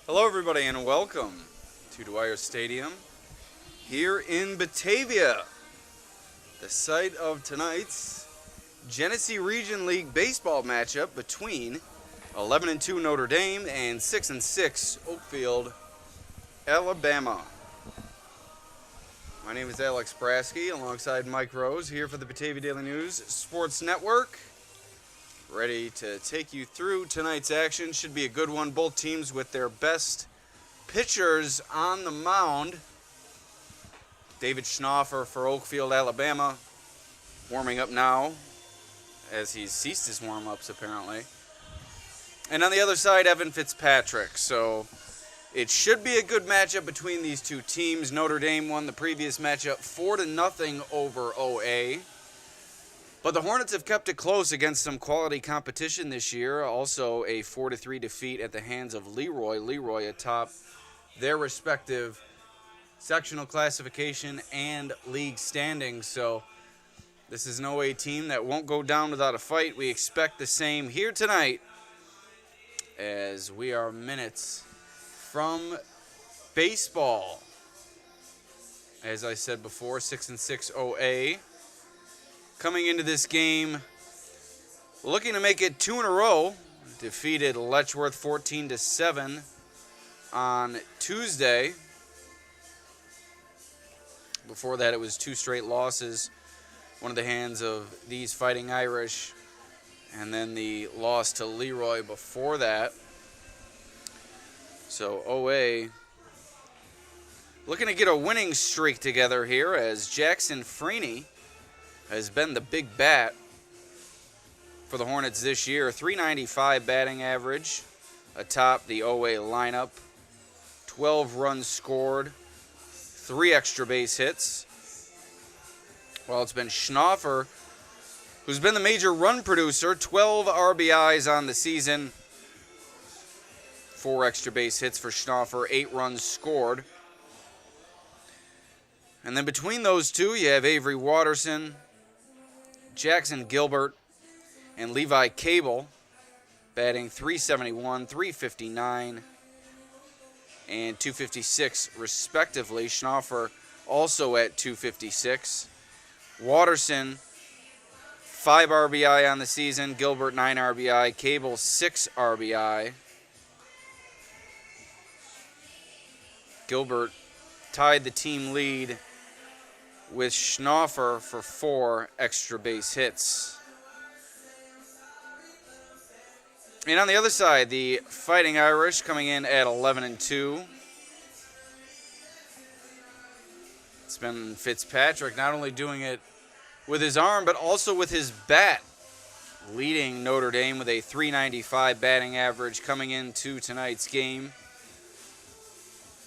Hello, everybody, and welcome to Dwyer Stadium here in Batavia, the site of tonight's Genesee Region League baseball matchup between 11-2 Notre Dame and 6-6 Oakfield-Alabama. My name is Alex Brasky, alongside Mike Rose, here for the Batavia Daily News Sports Network. Ready to take you through tonight's action. Should be a good one. Both teams with their best pitchers on the mound. David Schnaufer for Oakfield-Alabama, warming up now, as he's ceased his warm-ups apparently. And on the other side, Evan Fitzpatrick. So it should be a good matchup between these two teams. Notre Dame won the previous matchup 4-0 over OA. But the Hornets have kept it close against some quality competition this year. Also a 4-3 defeat at the hands of Leroy. Leroy atop their respective sectional classification and league standings. So this is an OA team that won't go down without a fight. We expect the same here tonight, as we are minutes from baseball. As I said before, 6-6 OA. Coming into this game, looking to make it 2 in a row. Defeated Letchworth 14-7 on Tuesday. Before that, it was 2 straight losses. One of the hands of these Fighting Irish, and then the loss to Leroy before that. So OA looking to get a winning streak together here, as Jackson Freeney has been the big bat for the Hornets this year. .395 batting average atop the OA lineup. 12 runs scored, 3 extra base hits. While it's been Schnaufer who's been the major run producer. 12 RBIs on the season, 4 extra base hits for Schnaufer, 8 runs scored. And then between those two, you have Avery Watterson, Jackson Gilbert, and Levi Cable, batting .371, .359, and .256 respectively. Schnaufer also at .256. Watterson, 5 RBI on the season. Gilbert, 9 RBI. Cable, 6 RBI. Gilbert tied the team lead with Schnaufer for 4 extra base hits. And on the other side, the Fighting Irish coming in at 11-2. It's been Fitzpatrick not only doing it with his arm, but also with his bat, leading Notre Dame with a .395 batting average coming into tonight's game.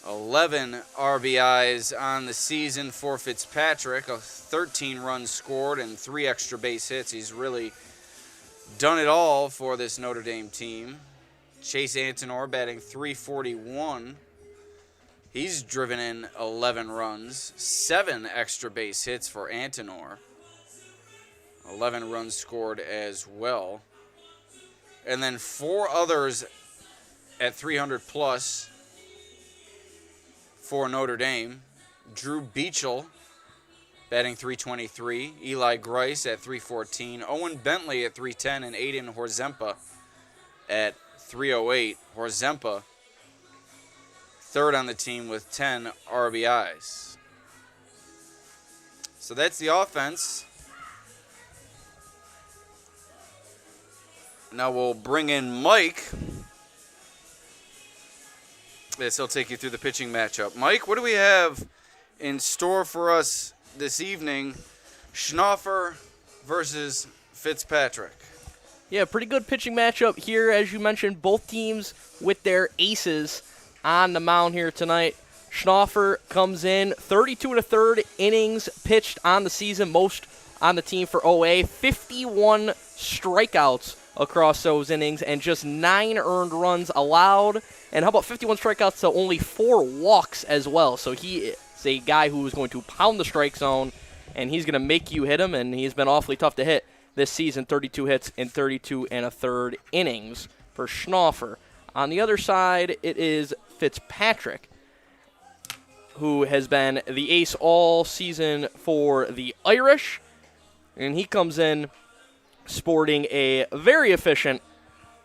11 RBIs on the season for Fitzpatrick, 13 runs scored and 3 extra base hits. He's really done it all for this Notre Dame team. Chase Antonor batting .341. He's driven in 11 runs, 7 extra base hits for Antonor. 11 runs scored as well. And then 4 others at 300 plus for Notre Dame. Drew Beachel batting .323. Eli Grice at .314. Owen Bentley at .310. And Aiden Horzempa at .308. Horzempa, third on the team with 10 RBIs. So that's the offense. Now we'll bring in Mike. Yes, he'll take you through the pitching matchup. Mike, what do we have in store for us this evening? Schnaufer versus Fitzpatrick. Yeah, pretty good pitching matchup here. As you mentioned, both teams with their aces on the mound here tonight. Schnaufer comes in 32 1/3 innings pitched on the season, most on the team for OA. 51 strikeouts across those innings and just 9 earned runs allowed. And how about 51 strikeouts to only 4 walks as well? So he is a guy who is going to pound the strike zone, and he's going to make you hit him, and he's been awfully tough to hit this season. 32 hits in 32 1/3 innings for Schnaufer. On the other side, it is Fitzpatrick, who has been the ace all season for the Irish. And he comes in sporting a very efficient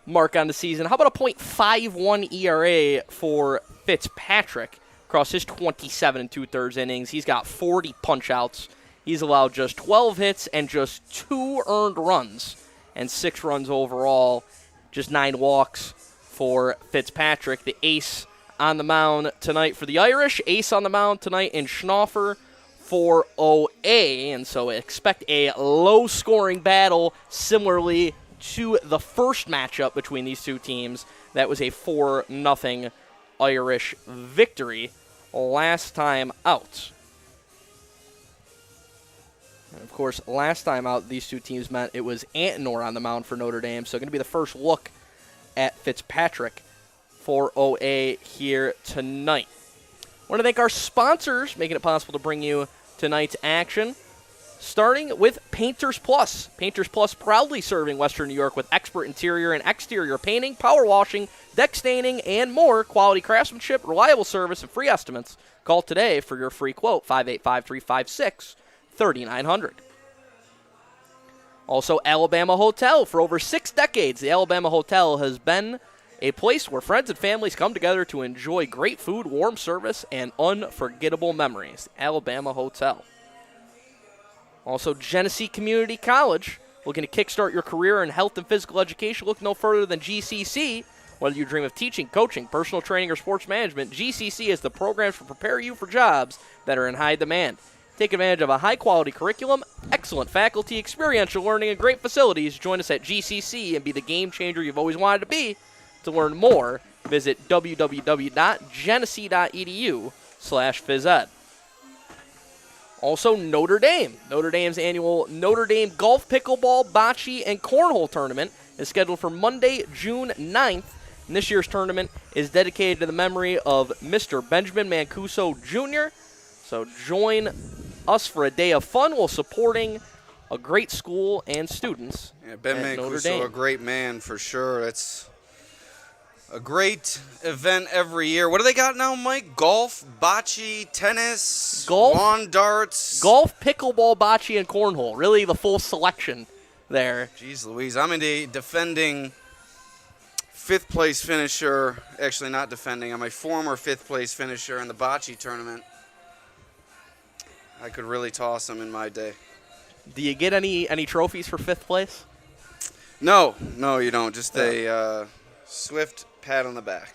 mark on the season. How about a .51 ERA for Fitzpatrick across his 27 2/3 innings? He's got 40 punch-outs. He's allowed just 12 hits and just 2 earned runs and 6 runs overall. Just 9 walks for Fitzpatrick, the ace on the mound tonight for the Irish. Ace on the mound tonight in Schnoffer for OA, and so expect a low-scoring battle similarly to the first matchup between these two teams. That was a 4-0 Irish victory last time out. And of course, last time out, these two teams met. It was Antinor on the mound for Notre Dame, so going to be the first look at Fitzpatrick for OA here tonight. I want to thank our sponsors, making it possible to bring you tonight's action, starting with Painters Plus. Painters Plus proudly serving Western New York with expert interior and exterior painting, power washing, deck staining, and more. Quality craftsmanship, reliable service, and free estimates. Call today for your free quote, 585-356-3900. Also, Alabama Hotel. For over 6 decades, the Alabama Hotel has been a place where friends and families come together to enjoy great food, warm service, and unforgettable memories. Alabama Hotel. Also, Genesee Community College. Looking to kickstart your career in health and physical education? Look no further than GCC. Whether you dream of teaching, coaching, personal training, or sports management, GCC is the programs to prepare you for jobs that are in high demand. Take advantage of a high-quality curriculum, excellent faculty, experiential learning, and great facilities. Join us at GCC and be the game changer you've always wanted to be. To learn more, visit www.genesee.edu/physed. Also, Notre Dame. Notre Dame's annual Notre Dame Golf, Pickleball, Bocce, and Cornhole Tournament is scheduled for Monday, June 9th. And this year's tournament is dedicated to the memory of Mr. Benjamin Mancuso Jr. So join us for a day of fun while supporting a great school and students. Yeah, Ben Mancuso, a great man for sure. It's a great event every year. What do they got now, Mike? Golf, bocce, tennis, lawn darts. Golf, pickleball, bocce, and cornhole. Really the full selection there. Jeez Louise. I'm a defending 5th place finisher. Actually, not defending. I'm a former 5th place finisher in the bocce tournament. I could really toss them in my day. Do you get any trophies for 5th place? No, you don't. Just a swift pat on the back.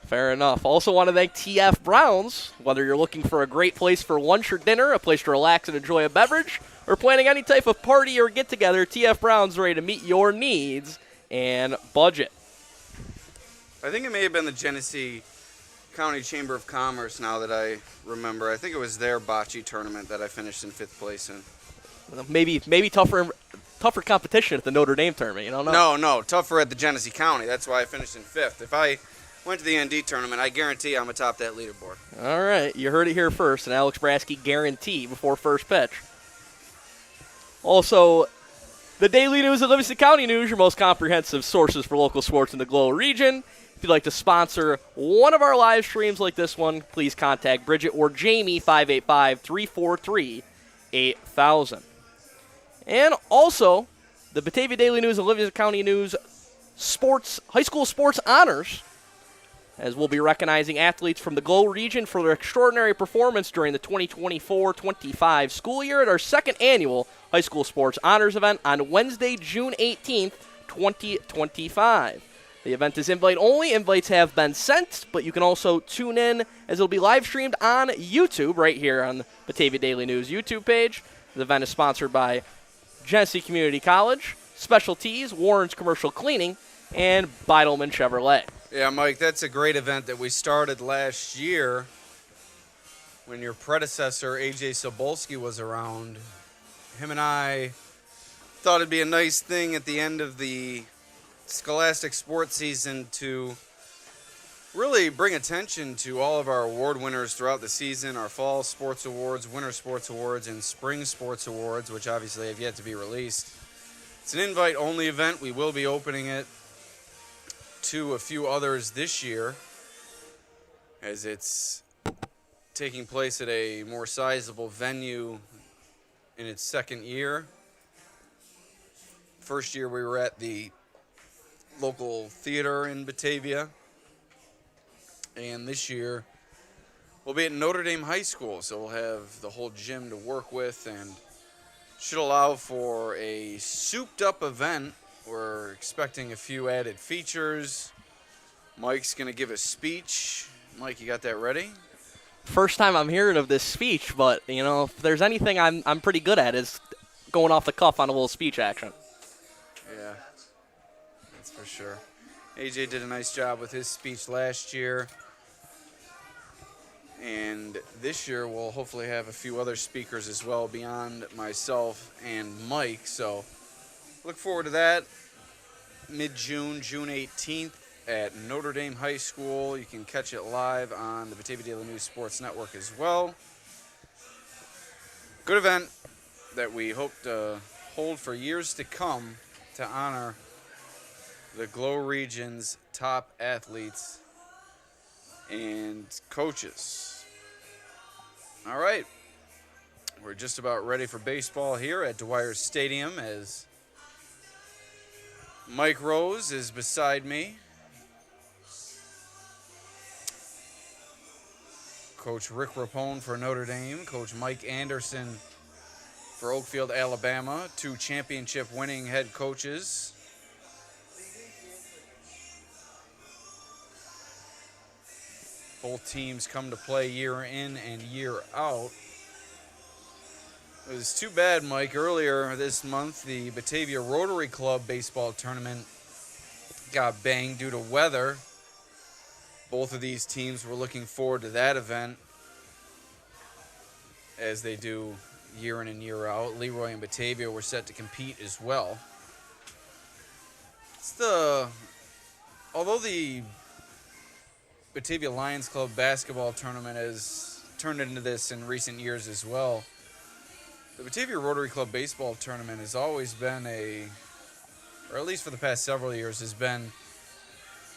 Fair enough. Also want to thank TF Browns. Whether you're looking for a great place for lunch or dinner, a place to relax and enjoy a beverage, or planning any type of party or get-together, TF Browns is ready to meet your needs and budget. I think it may have been the Genesee County Chamber of Commerce, now that I remember. I think it was their bocce tournament that I finished in 5th place in. Maybe tougher competition at the Notre Dame tournament. You don't know. No, tougher at the Genesee County. That's why I finished in 5th. If I went to the ND tournament, I guarantee I'm atop that leaderboard. All right, you heard it here first. An Alex Brasky guarantee before first pitch. Also, the Daily News of Livingston County News, your most comprehensive sources for local sports in the Glow region. If you'd like to sponsor one of our live streams like this one, please contact Bridget or Jamie, 585-343-8000. And also, the Batavia Daily News and Livingston County News high school sports honors, as we'll be recognizing athletes from the Glow region for their extraordinary performance during the 2024-25 school year at our 2nd annual high school sports honors event on Wednesday, June 18th, 2025. The event is invite only. Invites have been sent, but you can also tune in as it'll be live streamed on YouTube right here on the Batavia Daily News YouTube page. The event is sponsored by Genesee Community College, Specialties, Warren's Commercial Cleaning, and Beidelman Chevrolet. Yeah, Mike, that's a great event that we started last year when your predecessor, A.J. Sobolski, was around. Him and I thought it'd be a nice thing at the end of the Scholastic sports season to really bring attention to all of our award winners throughout the season, our fall sports awards, winter sports awards, and spring sports awards, which obviously have yet to be released. It's an invite-only event. We will be opening it to a few others this year. as it's taking place at a more sizable venue in its second year. First year we were at the local theater in Batavia, and this year we'll be at Notre Dame High School, so we'll have the whole gym to work with and should allow for a souped-up event. We're expecting a few added features. Mike's going to give a speech. Mike, you got that ready? First time I'm hearing of this speech, but, if there's anything I'm pretty good at is going off the cuff on a little speech action. Yeah, that's for sure. AJ did a nice job with his speech last year. And this year we'll hopefully have a few other speakers as well beyond myself and Mike. So look forward to that. Mid-June, June 18th at Notre Dame High School. You can catch it live on the Batavia Daily News Sports Network as well. Good event that we hope to hold for years to come to honor the Glow Region's top athletes and coaches. All right, we're just about ready for baseball here at Dwyer Stadium as Mike Rose is beside me. Coach Rick Rapone for Notre Dame, Coach Mike Anderson for Oakfield-Alabama, two championship-winning head coaches. Both teams come to play year in and year out. It was too bad, Mike. Earlier this month, the Batavia Rotary Club baseball tournament got banged due to weather. Both of these teams were looking forward to that event, as they do year in and year out. Leroy and Batavia were set to compete as well. Although the Batavia Lions Club basketball tournament has turned into this in recent years as well, the Batavia Rotary Club baseball tournament has always been or at least for the past several years, has been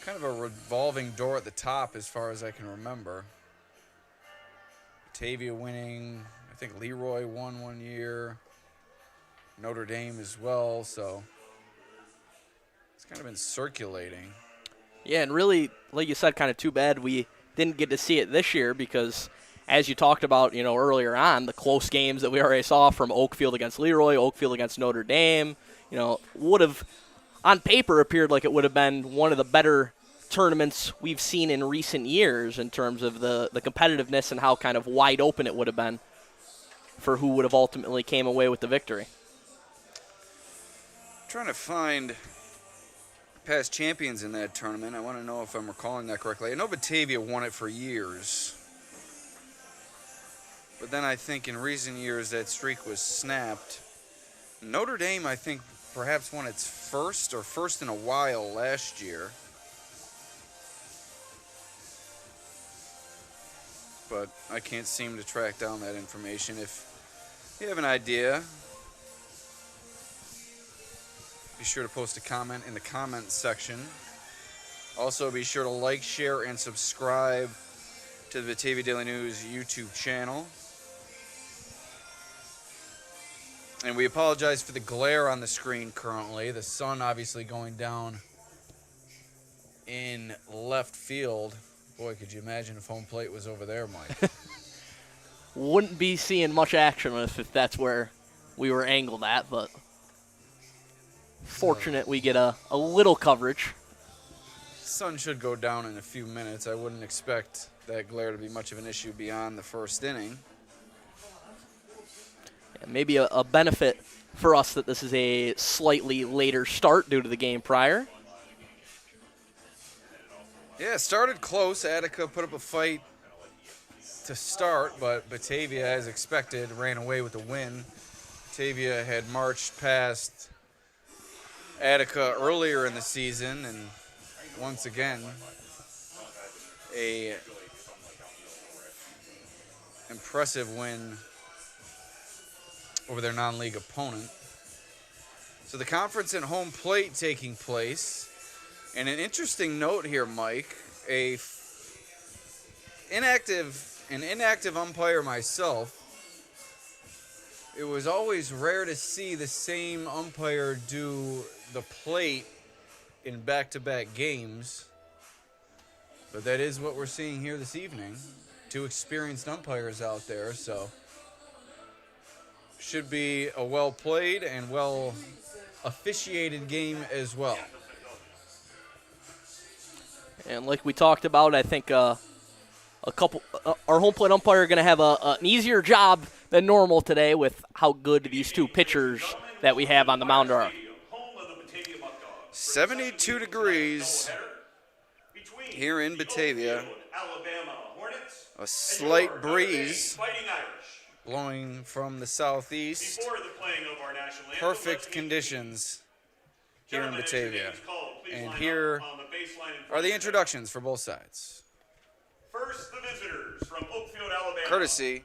kind of a revolving door at the top as far as I can remember. Batavia winning, I think Leroy won one year, Notre Dame as well, so it's kind of been circulating. Yeah, and really, like you said, kind of too bad we didn't get to see it this year because, as you talked about, earlier on, the close games that we already saw from Oakfield against Leroy, Oakfield against Notre Dame, would have, on paper, appeared like it would have been one of the better tournaments we've seen in recent years in terms of the competitiveness and how kind of wide open it would have been for who would have ultimately came away with the victory. I'm trying to find past champions in that tournament. I want to know if I'm recalling that correctly. I know Batavia won it for years, but then I think in recent years that streak was snapped. Notre Dame, I think, perhaps won its first in a while last year. But I can't seem to track down that information. If you have an idea, be sure to post a comment in the comments section. Also, be sure to like, share, and subscribe to the Batavia Daily News YouTube channel. And we apologize for the glare on the screen currently. The sun obviously going down in left field. Boy, could you imagine if home plate was over there, Mike? Wouldn't be seeing much action if that's where we were angled at, but fortunate we get a little coverage. Sun should go down in a few minutes. I wouldn't expect that glare to be much of an issue beyond the first inning. Yeah, maybe a benefit for us that this is a slightly later start due to the game prior. Yeah, it started close. Attica put up a fight to start, but Batavia, as expected, ran away with the win. Batavia had marched past Attica earlier in the season, and once again, a impressive win over their non-league opponent. So the conference and home plate taking place. And an interesting note here, Mike, a inactive umpire myself, it was always rare to see the same umpire do the plate in back-to-back games. But that is what we're seeing here this evening. Two experienced umpires out there, so should be a well-played and well-officiated game as well. And like we talked about, I think our home plate umpire are going to have an easier job than normal today with how good these two pitchers that we have on the mound are. 72 degrees here in Batavia. A slight breeze blowing from the southeast. Perfect conditions here in Batavia. And here are the introductions for both sides. First, the visitors from Oakfield-Alabama. Courtesy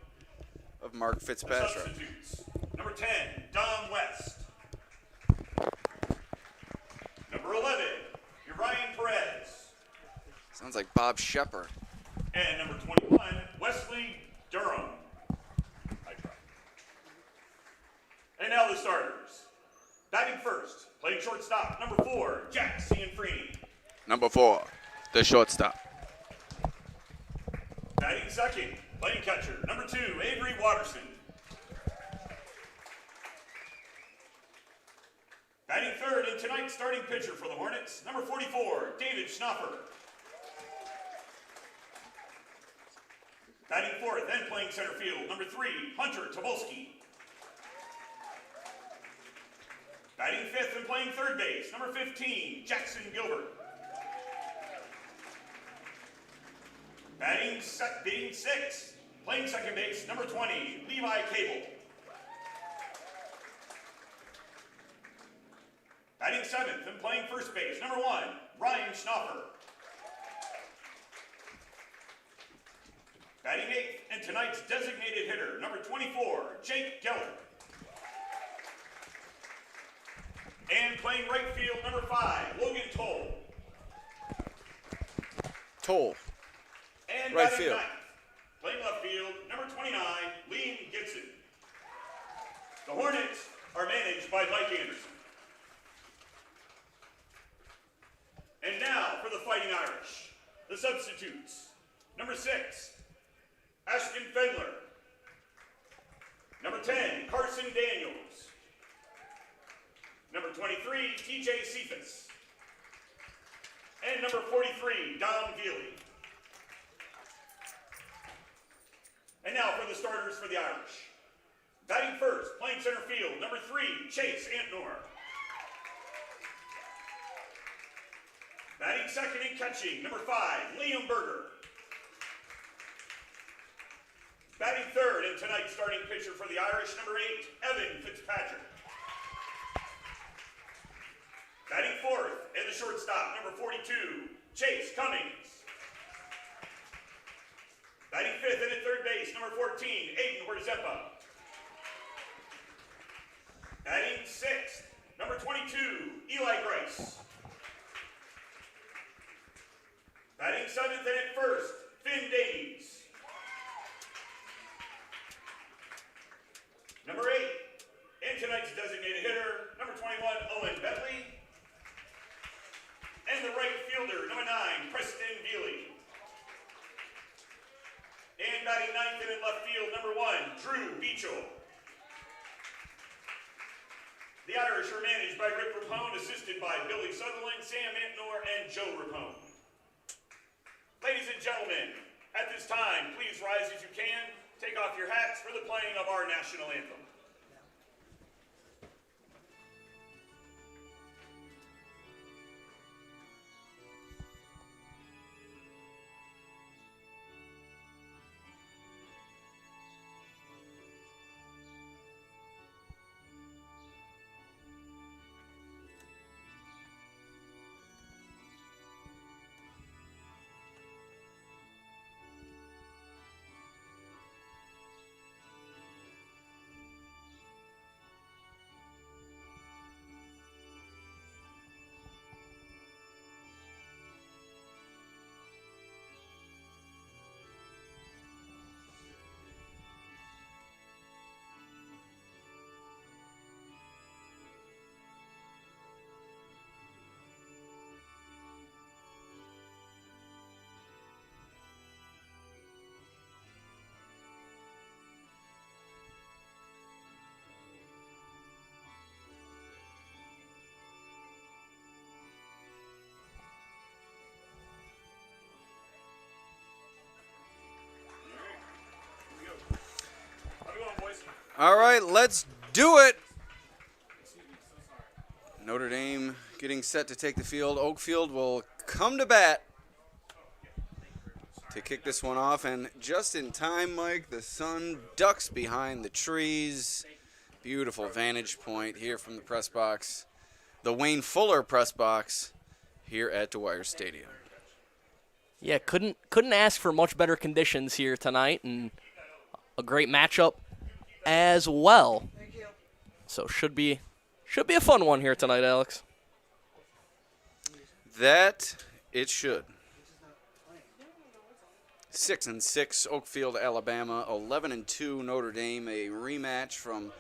of Mark Fitzpatrick. Substitutes. Number 10, Don West. Number 11, Urian Perez. Sounds like Bob Shepard. And number 21, Wesley Durham. I tried. And now the starters. Batting first, playing shortstop, number 4, Jack Cianfrini. Number 4, the shortstop. Batting second, playing catcher, number 2, Avery Watterson. Batting third and tonight's starting pitcher for the Hornets, number 44, David Schnoffer. Batting fourth and playing center field, number 3, Hunter Tobolski. Batting fifth and playing third base, number 15, Jackson Gilbert. Batting sixth, playing second base, number 20, Levi Cable. Batting seventh and playing first base, number 1, Ryan Schnoffer. Batting eighth and tonight's designated hitter, number 24, Jake Geller. And playing right field, number 5, Logan Toll. Toll. And Right batting field. ninth, playing left field, number 29, Liam Gibson. The Hornets are managed by Mike Anderson. And now for the Fighting Irish, the substitutes. Number 6, Ashton Fendler. Number 10, Carson Daniels. Number 23, TJ Cephas. And number 43, Dom Geely. And now for the starters for the Irish. Batting first, playing center field, number 3, Chase Antnor. Batting second and catching, number 5, Liam Berger. Batting third and tonight's starting pitcher for the Irish, number 8, Evan Fitzpatrick. Batting fourth and the shortstop, number 42, Chase Cummings. Batting fifth and at third base, number 14, Aiden Huerzempa. Batting sixth, number 22, Eli Grice. Batting seventh and at first, Finn Davies. Number 8, and tonight's designated hitter, number 21, Owen Bentley. And the right fielder, number 9, Preston Veely. And batting ninth and in left field, number 1, Drew Beachel. The Irish are managed by Rick Rapone, assisted by Billy Sutherland, Sam Antnor, and Joe Rapone. Ladies and gentlemen, at this time, please rise as you can. Take off your hats for the playing of our national anthem. All right, let's do it. Notre Dame getting set to take the field. Oakfield will come to bat to kick this one off. And just in time, Mike, the sun ducks behind the trees. Beautiful vantage point here from the press box. The Wayne Fuller press box here at Dwyer Stadium. Yeah, couldn't ask for much better conditions here tonight, and a great matchup as well. So should be a fun one here tonight, Alex. That it should. 6-6 Oakfield-Alabama, 11-2 Notre Dame, a rematch from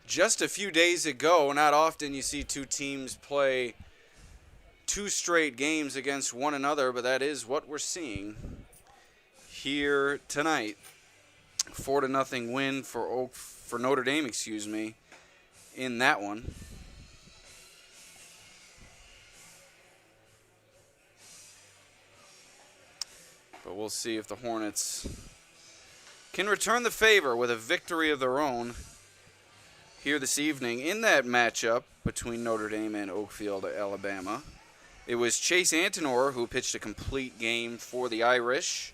just a few days ago. Not often you see two teams play 2 straight games against one another, but that is what we're seeing here tonight. 4-0 win for Notre Dame, in that one. But we'll see if the Hornets can return the favor with a victory of their own here this evening in that matchup between Notre Dame and Oakfield-Alabama. It was Chase Antinor who pitched a complete game for the Irish,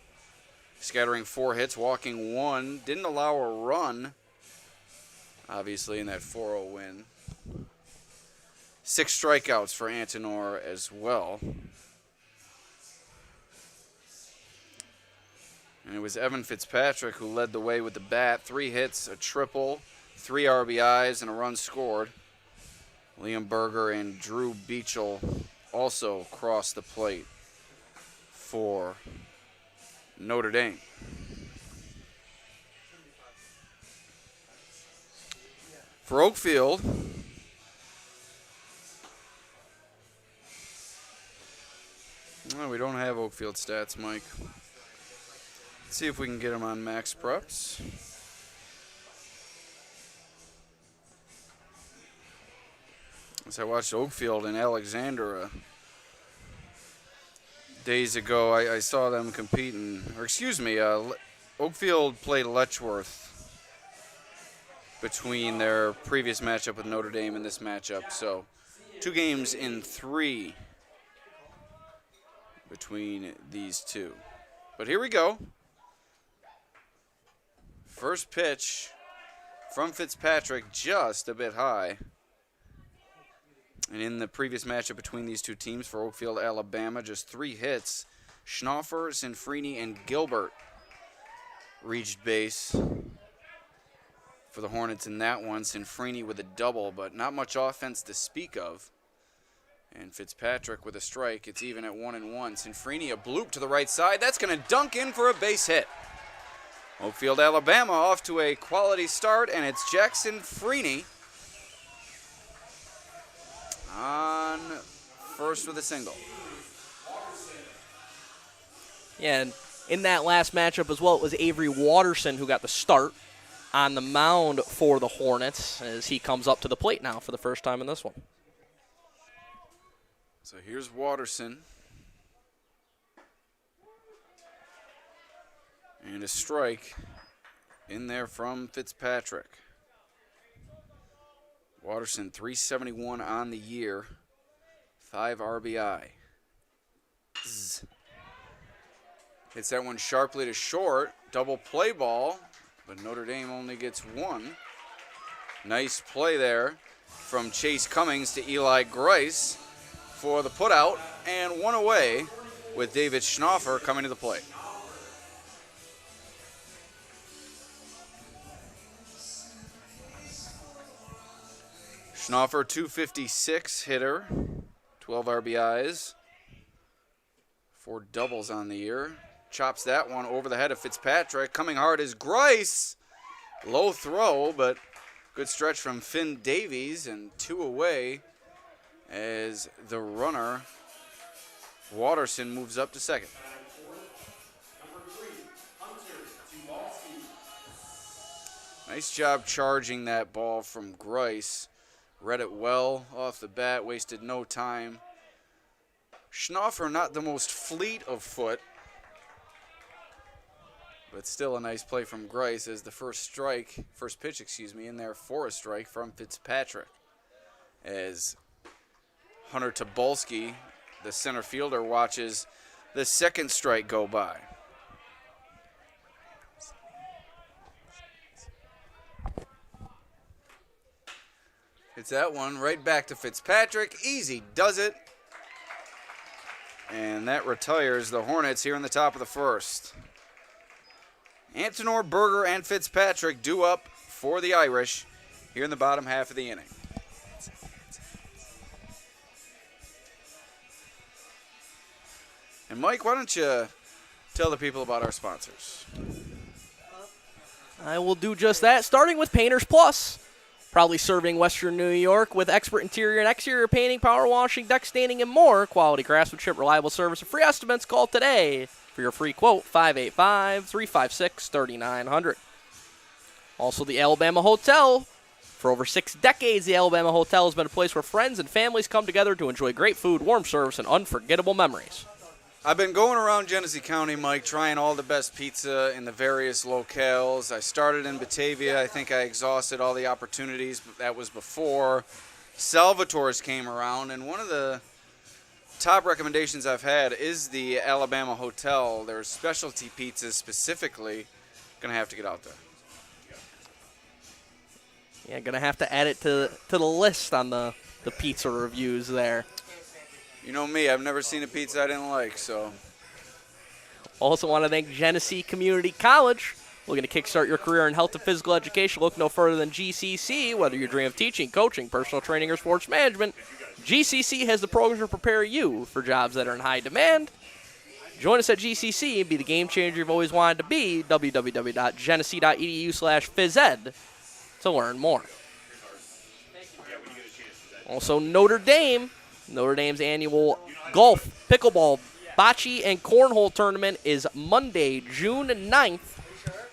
scattering 4 hits, walking 1, didn't allow a run, obviously, in that 4-0 win. 6 strikeouts for Antinor as well. And it was Evan Fitzpatrick who led the way with the bat. 3 hits, a triple, 3 RBIs, and a run scored. Liam Berger and Drew Beachel also crossed the plate for Notre Dame. For Oakfield, we don't have Oakfield stats, Mike. Let's see if we can get them on Max Preps. As I watched Oakfield and Alexandra days ago, I saw them competing. Oakfield played Letchworth between their previous matchup with Notre Dame and this matchup. So 2 games in 3 between these two. But here we go. First pitch from Fitzpatrick, just a bit high. And in the previous matchup between these two teams for Oakfield-Alabama, just 3 hits. Schnaufer, Sinfrini, and Gilbert reached base for the Hornets in that one. Sinfrini with a double, but not much offense to speak of. And Fitzpatrick with a strike. It's even at 1-1. Sinfrini, a bloop to the right side. That's going to dunk in for a base hit. Oakfield-Alabama off to a quality start, and it's Jackson Freeney on first with a single. Yeah, and in that last matchup as well, it was Avery Watterson who got the start on the mound for the Hornets as he comes up to the plate now for the first time in this one. So here's Watterson. And a strike in there from Fitzpatrick. Watterson, 371 on the year, 5 RBI. Zzz. Hits that one sharply to short, double play ball, but Notre Dame only gets 1. Nice play there from Chase Cummings to Eli Grice for the putout, and 1 away with David Schnaufer coming to the plate. Schnaufer, 256 hitter, 12 RBIs, 4 doubles on the year. Chops that one over the head of Fitzpatrick. Coming hard is Grice. Low throw, but good stretch from Finn Davies, and 2 away as the runner, Watterson, moves up to second. Nice job charging that ball from Grice. Read it well off the bat, wasted no time. Schnaufer, not the most fleet of foot. But still a nice play from Grice as the first pitch, in there for a strike from Fitzpatrick. As Hunter Tobolski, the center fielder, watches the second strike go by. It's that one right back to Fitzpatrick. Easy does it. And that retires the Hornets here in the top of the first. Antonor, Berger, and Fitzpatrick due up for the Irish here in the bottom half of the inning. And Mike, why don't you tell the people about our sponsors? I will do just that, starting with Painters Plus. Proudly serving Western New York with expert interior and exterior painting, power washing, deck staining, and more. Quality craftsmanship, reliable service, and free estimates. Call today for your free quote, 585-356-3900. Also, the Alabama Hotel. For over 6 decades, the Alabama Hotel has been a place where friends and families come together to enjoy great food, warm service, and unforgettable memories. I've been going around Genesee County, Mike, trying all the best pizza in the various locales. I started in Batavia. I think I exhausted all the opportunities. That was before Salvatore's came around. And one of the top recommendations I've had is the Alabama Hotel. Their specialty pizzas specifically. Going to have to get out there. Yeah, going to have to add it to the list on the pizza reviews there. You know me, I've never seen a pizza I didn't like, so. Also want to thank Genesee Community College. Looking to kickstart your career in health and physical education? Look no further than GCC. Whether you dream of teaching, coaching, personal training, or sports management, GCC has the programs to prepare you for jobs that are in high demand. Join us at GCC and be the game changer you've always wanted to be. www.genesee.edu/physed to learn more. Also, Notre Dame. Notre Dame's annual golf, pickleball, bocce, and cornhole tournament is Monday, June 9th.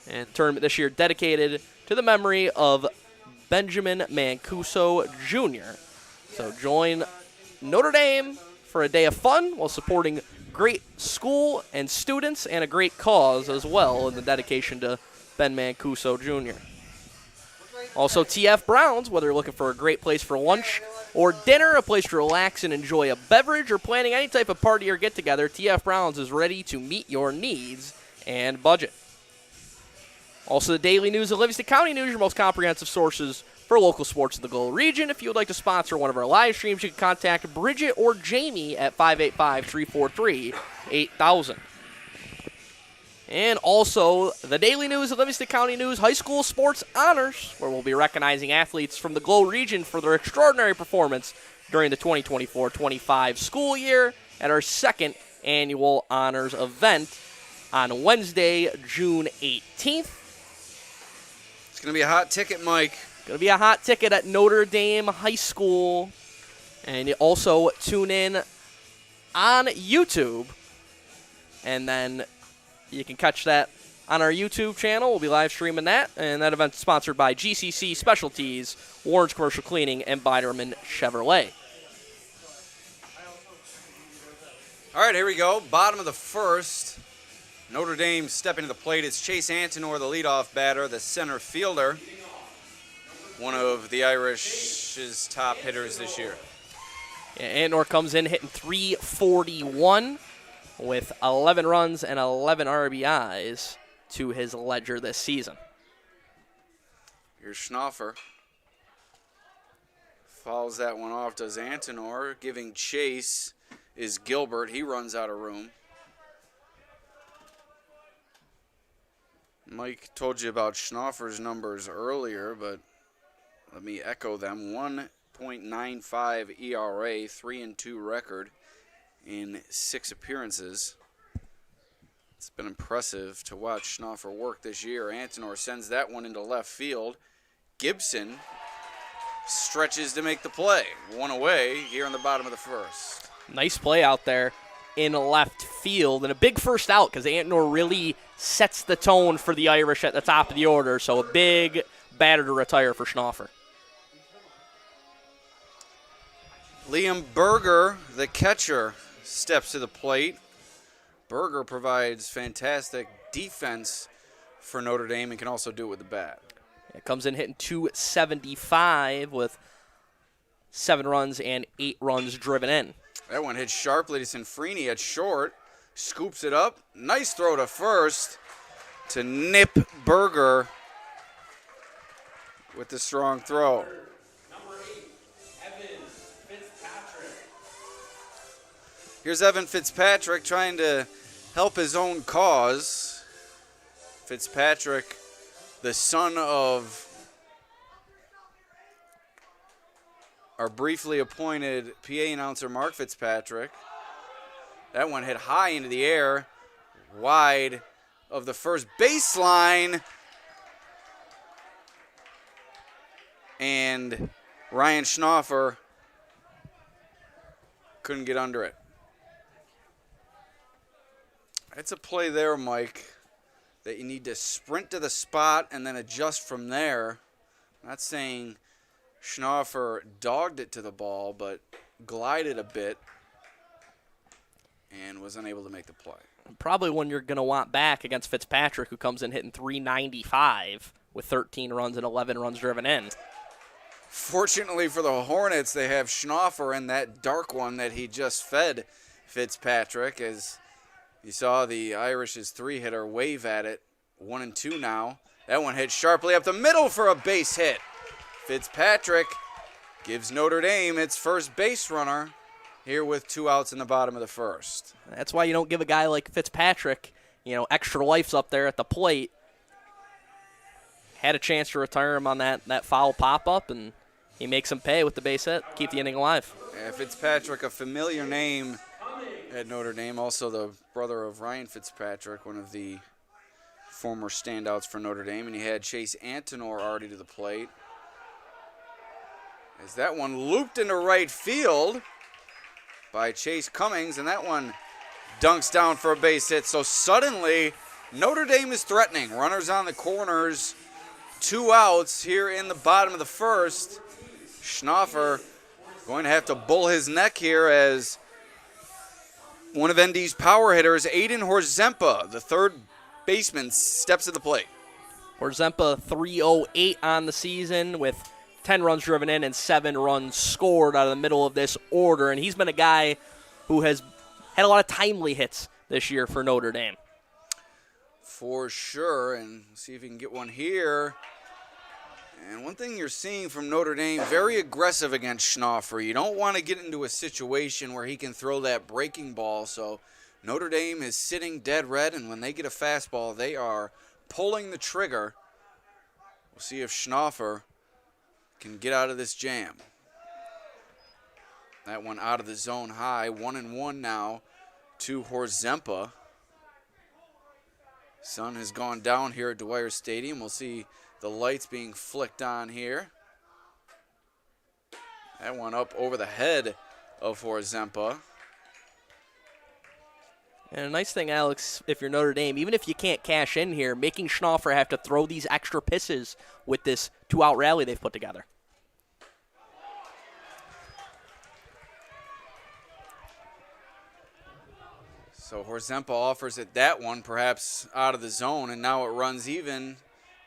And the tournament this year dedicated to the memory of Benjamin Mancuso Jr. So join Notre Dame for a day of fun while supporting great school and students and a great cause as well in the dedication to Ben Mancuso Jr. Also, TF Browns, whether you're looking for a great place for lunch or dinner, a place to relax and enjoy a beverage, or planning any type of party or get-together, TF Browns is ready to meet your needs and budget. Also, the Daily News of Livingston County News, your most comprehensive sources for local sports in the Gold Region. If you would like to sponsor one of our live streams, you can contact Bridget or Jamie at 585-343-8000. And also, the Daily News of Livingston County News High School Sports Honors, where we'll be recognizing athletes from the Glow region for their extraordinary performance during the 2024-25 school year at our second annual honors event on Wednesday, June 18th. It's going to be a hot ticket, Mike. Going to be a hot ticket at Notre Dame High School. And you also tune in on YouTube. And then you can catch that on our YouTube channel. We'll be live streaming that. And that event's sponsored by GCC Specialties, Warren's Commercial Cleaning, and Biderman Chevrolet. All right, here we go. Bottom of the first. Notre Dame stepping to the plate. It's Chase Antonor, the leadoff batter, the center fielder. One of the Irish's top hitters this year. Yeah, Antonor comes in hitting .341 with 11 runs and 11 RBIs to his ledger this season. Here's Schnaufer. Fouls that one off, does Antonor. Giving chase is Gilbert. He runs out of room. Mike told you about Schnaufer's numbers earlier, but let me echo them. 1.95 ERA, 3-2 record in 6 appearances. It's been impressive to watch Schnaufer work this year. Antonor sends that one into left field. Gibson stretches to make the play. One away here in the bottom of the first. Nice play out there in left field, and a big first out because Antonor really sets the tone for the Irish at the top of the order, so a big batter to retire for Schnaufer. Liam Berger, the catcher, steps to the plate. Berger provides fantastic defense for Notre Dame and can also do it with the bat. It comes in hitting .275 with 7 runs and 8 runs driven in. That one hit sharply to Sanfrini at short. Scoops it up. Nice throw to first to Nip Berger with the strong throw. Number 8, Evan Fitzpatrick. Here's Evan Fitzpatrick trying to help his own cause. Fitzpatrick, the son of our briefly appointed PA announcer Mark Fitzpatrick. That one hit high into the air, wide of the first baseline. And Ryan Schnaufer couldn't get under it. It's a play there, Mike, that you need to sprint to the spot and then adjust from there. I'm not saying Schnaufer dogged it to the ball, but glided a bit and was unable to make the play. Probably one you're going to want back against Fitzpatrick, who comes in hitting .395 with 13 runs and 11 runs driven in. Fortunately for the Hornets, they have Schnaufer in that dark one that he just fed Fitzpatrick. As you saw, the Irish's 3-hitter wave at it. 1-2 now. That one hit sharply up the middle for a base hit. Fitzpatrick gives Notre Dame its first base runner here with 2 outs in the bottom of the first. That's why you don't give a guy like Fitzpatrick, extra lives up there at the plate. Had a chance to retire him on that foul pop-up, and he makes him pay with the base hit, keep the inning alive. Yeah, Fitzpatrick, a familiar name at Notre Dame, also the brother of Ryan Fitzpatrick, one of the former standouts for Notre Dame, and he had Chase Antonor already to the plate. As that one looped into right field by Chase Cummings, and that one dunks down for a base hit. So suddenly, Notre Dame is threatening. Runners on the corners, 2 outs here in the bottom of the first. Schnaufer going to have to bull his neck here as one of ND's power hitters, Aiden Horzempa, the third baseman, steps to the plate. Horzempa 308 on the season with 10 runs driven in and 7 runs scored out of the middle of this order. And he's been a guy who has had a lot of timely hits this year for Notre Dame. For sure, and see if he can get one here. And one thing you're seeing from Notre Dame, very aggressive against Schnaufer. You don't want to get into a situation where he can throw that breaking ball. So Notre Dame is sitting dead red, and when they get a fastball, they are pulling the trigger. We'll see if Schnaufer can get out of this jam. That one out of the zone high. 1-1 now to Horzempa. Sun has gone down here at Dwyer Stadium. We'll see the lights being flicked on here. That one up over the head of Horzempa. And a nice thing, Alex, if you're Notre Dame, even if you can't cash in here, making Schnaufer have to throw these extra pisses with this 2-out rally they've put together. So Horzempa offers it that one, perhaps out of the zone, and now it runs even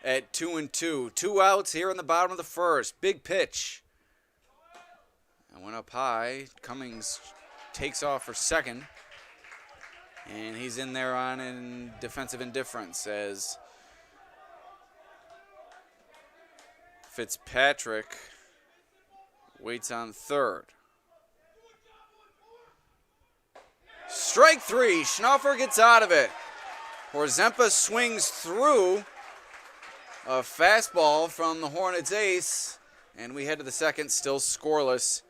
at 2-2. 2 outs here in the bottom of the first. Big pitch. That went up high. Cummings takes off for second. And he's in there on in defensive indifference as Fitzpatrick waits on third. Strike 3. Schnaufer gets out of it. Horzempa swings through a fastball from the Hornets ace. And we head to the second, still scoreless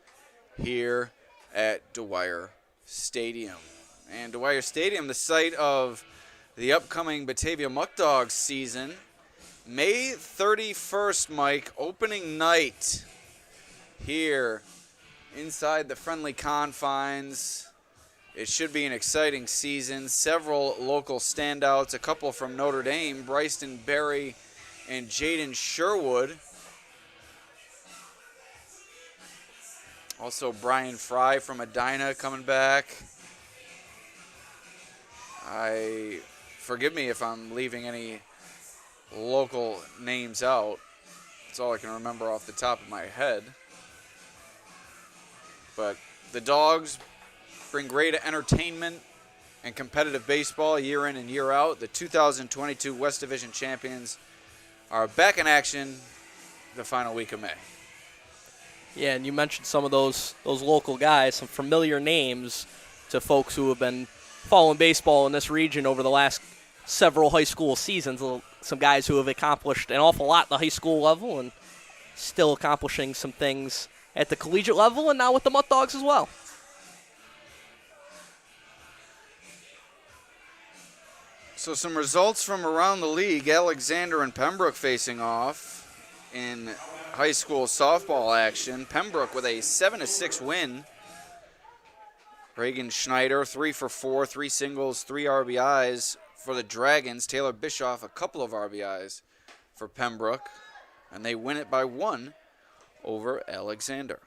here at Dwyer Stadium. And Dwyer Stadium, the site of the upcoming Batavia Muck Dogs season. May 31st, Mike, opening night here inside the friendly confines. It should be an exciting season. Several local standouts, a couple from Notre Dame, Bryson Berry and Jaden Sherwood. Also Brian Fry from Edina coming back. Forgive me if I'm leaving any local names out. That's all I can remember off the top of my head. But the Dogs bring great entertainment and competitive baseball year in and year out. The 2022 West Division champions are back in action the final week of May. Yeah, and you mentioned some of those local guys, some familiar names to folks who have been following baseball in this region over the last several high school seasons. Some guys who have accomplished an awful lot at the high school level and still accomplishing some things at the collegiate level and now with the Mutt Dogs as well. So some results from around the league. Alexander and Pembroke facing off in high school softball action. Pembroke with a 7-6 win. Reagan Schneider, 3 for 4, 3 singles, 3 RBIs for the Dragons. Taylor Bischoff, a couple of RBIs for Pembroke. And they win it by 1 over Alexander.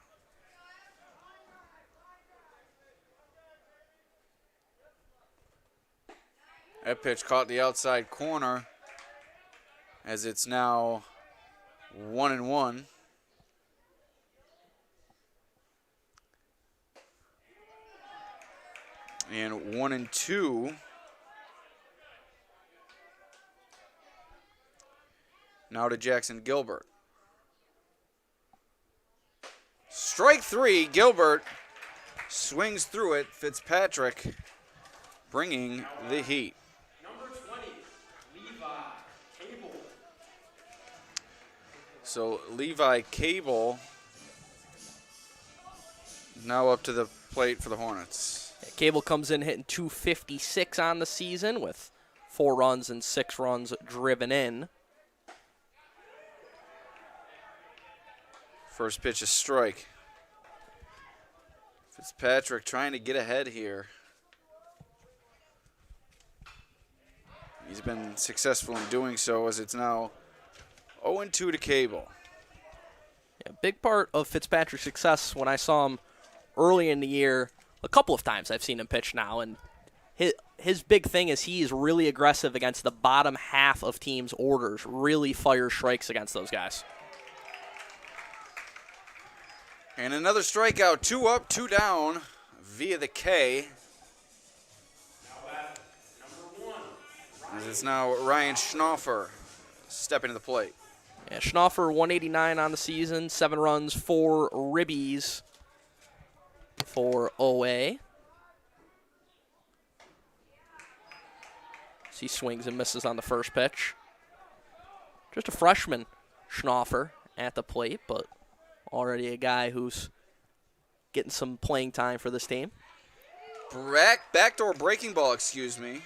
That pitch caught the outside corner as it's now 1-1. And 1-2. Now to Jackson Gilbert. Strike 3, Gilbert swings through it. Fitzpatrick bringing the heat. Number 20, Levi Cable. So Levi Cable now up to the plate for the Hornets. Cable comes in hitting .256 on the season with 4 runs and 6 runs driven in. First pitch, a strike. Fitzpatrick trying to get ahead here. He's been successful in doing so as it's now 0-2 to Cable. Yeah, big part of Fitzpatrick's success when I saw him early in the year, a couple of times I've seen him pitch now, and his big thing is he is really aggressive against the bottom half of teams' orders, really fires strikes against those guys. And another strikeout, 2 up, 2 down via the K. As it's now Ryan Schnoffer stepping to the plate. Yeah, Schnoffer, 189 on the season, 7 runs, 4 ribbies for OA. As he swings and misses on the first pitch. Just a freshman, Schnoffer, at the plate, but already a guy who's getting some playing time for this team. Backdoor breaking ball, excuse me.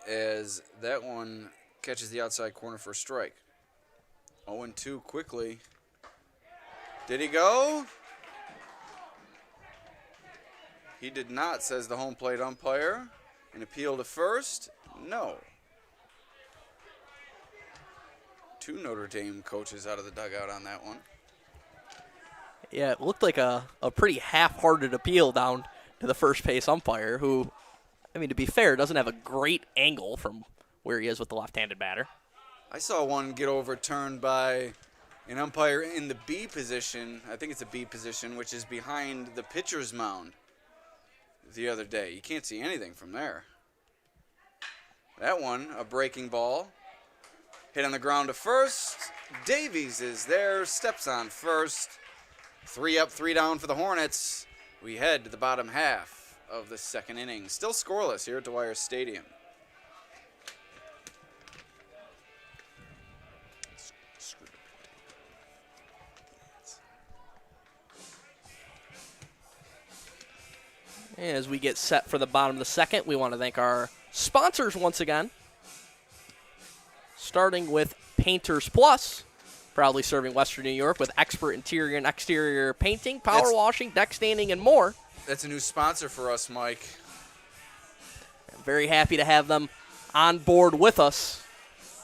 As that one catches the outside corner for a strike. 0-2 quickly. Did he go? He did not, says the home plate umpire. An appeal to first? No. 2 Notre Dame coaches out of the dugout on that one. Yeah, it looked like a pretty half-hearted appeal down to the first base umpire who, I mean, to be fair, doesn't have a great angle from where he is with the left-handed batter. I saw one get overturned by an umpire in the B position. I think it's a B position, which is behind the pitcher's mound the other day. You can't see anything from there. That one, a breaking ball. Hit on the ground to first. Davies is there, steps on first. 3 up, 3 down for the Hornets. We head to the bottom half of the second inning. Still scoreless here at Dwyer Stadium. As we get set for the bottom of the second, we want to thank our sponsors once again. Starting with Painters Plus, proudly serving Western New York with expert interior and exterior painting, power washing, deck staining, and more. That's a new sponsor for us, Mike. I'm very happy to have them on board with us.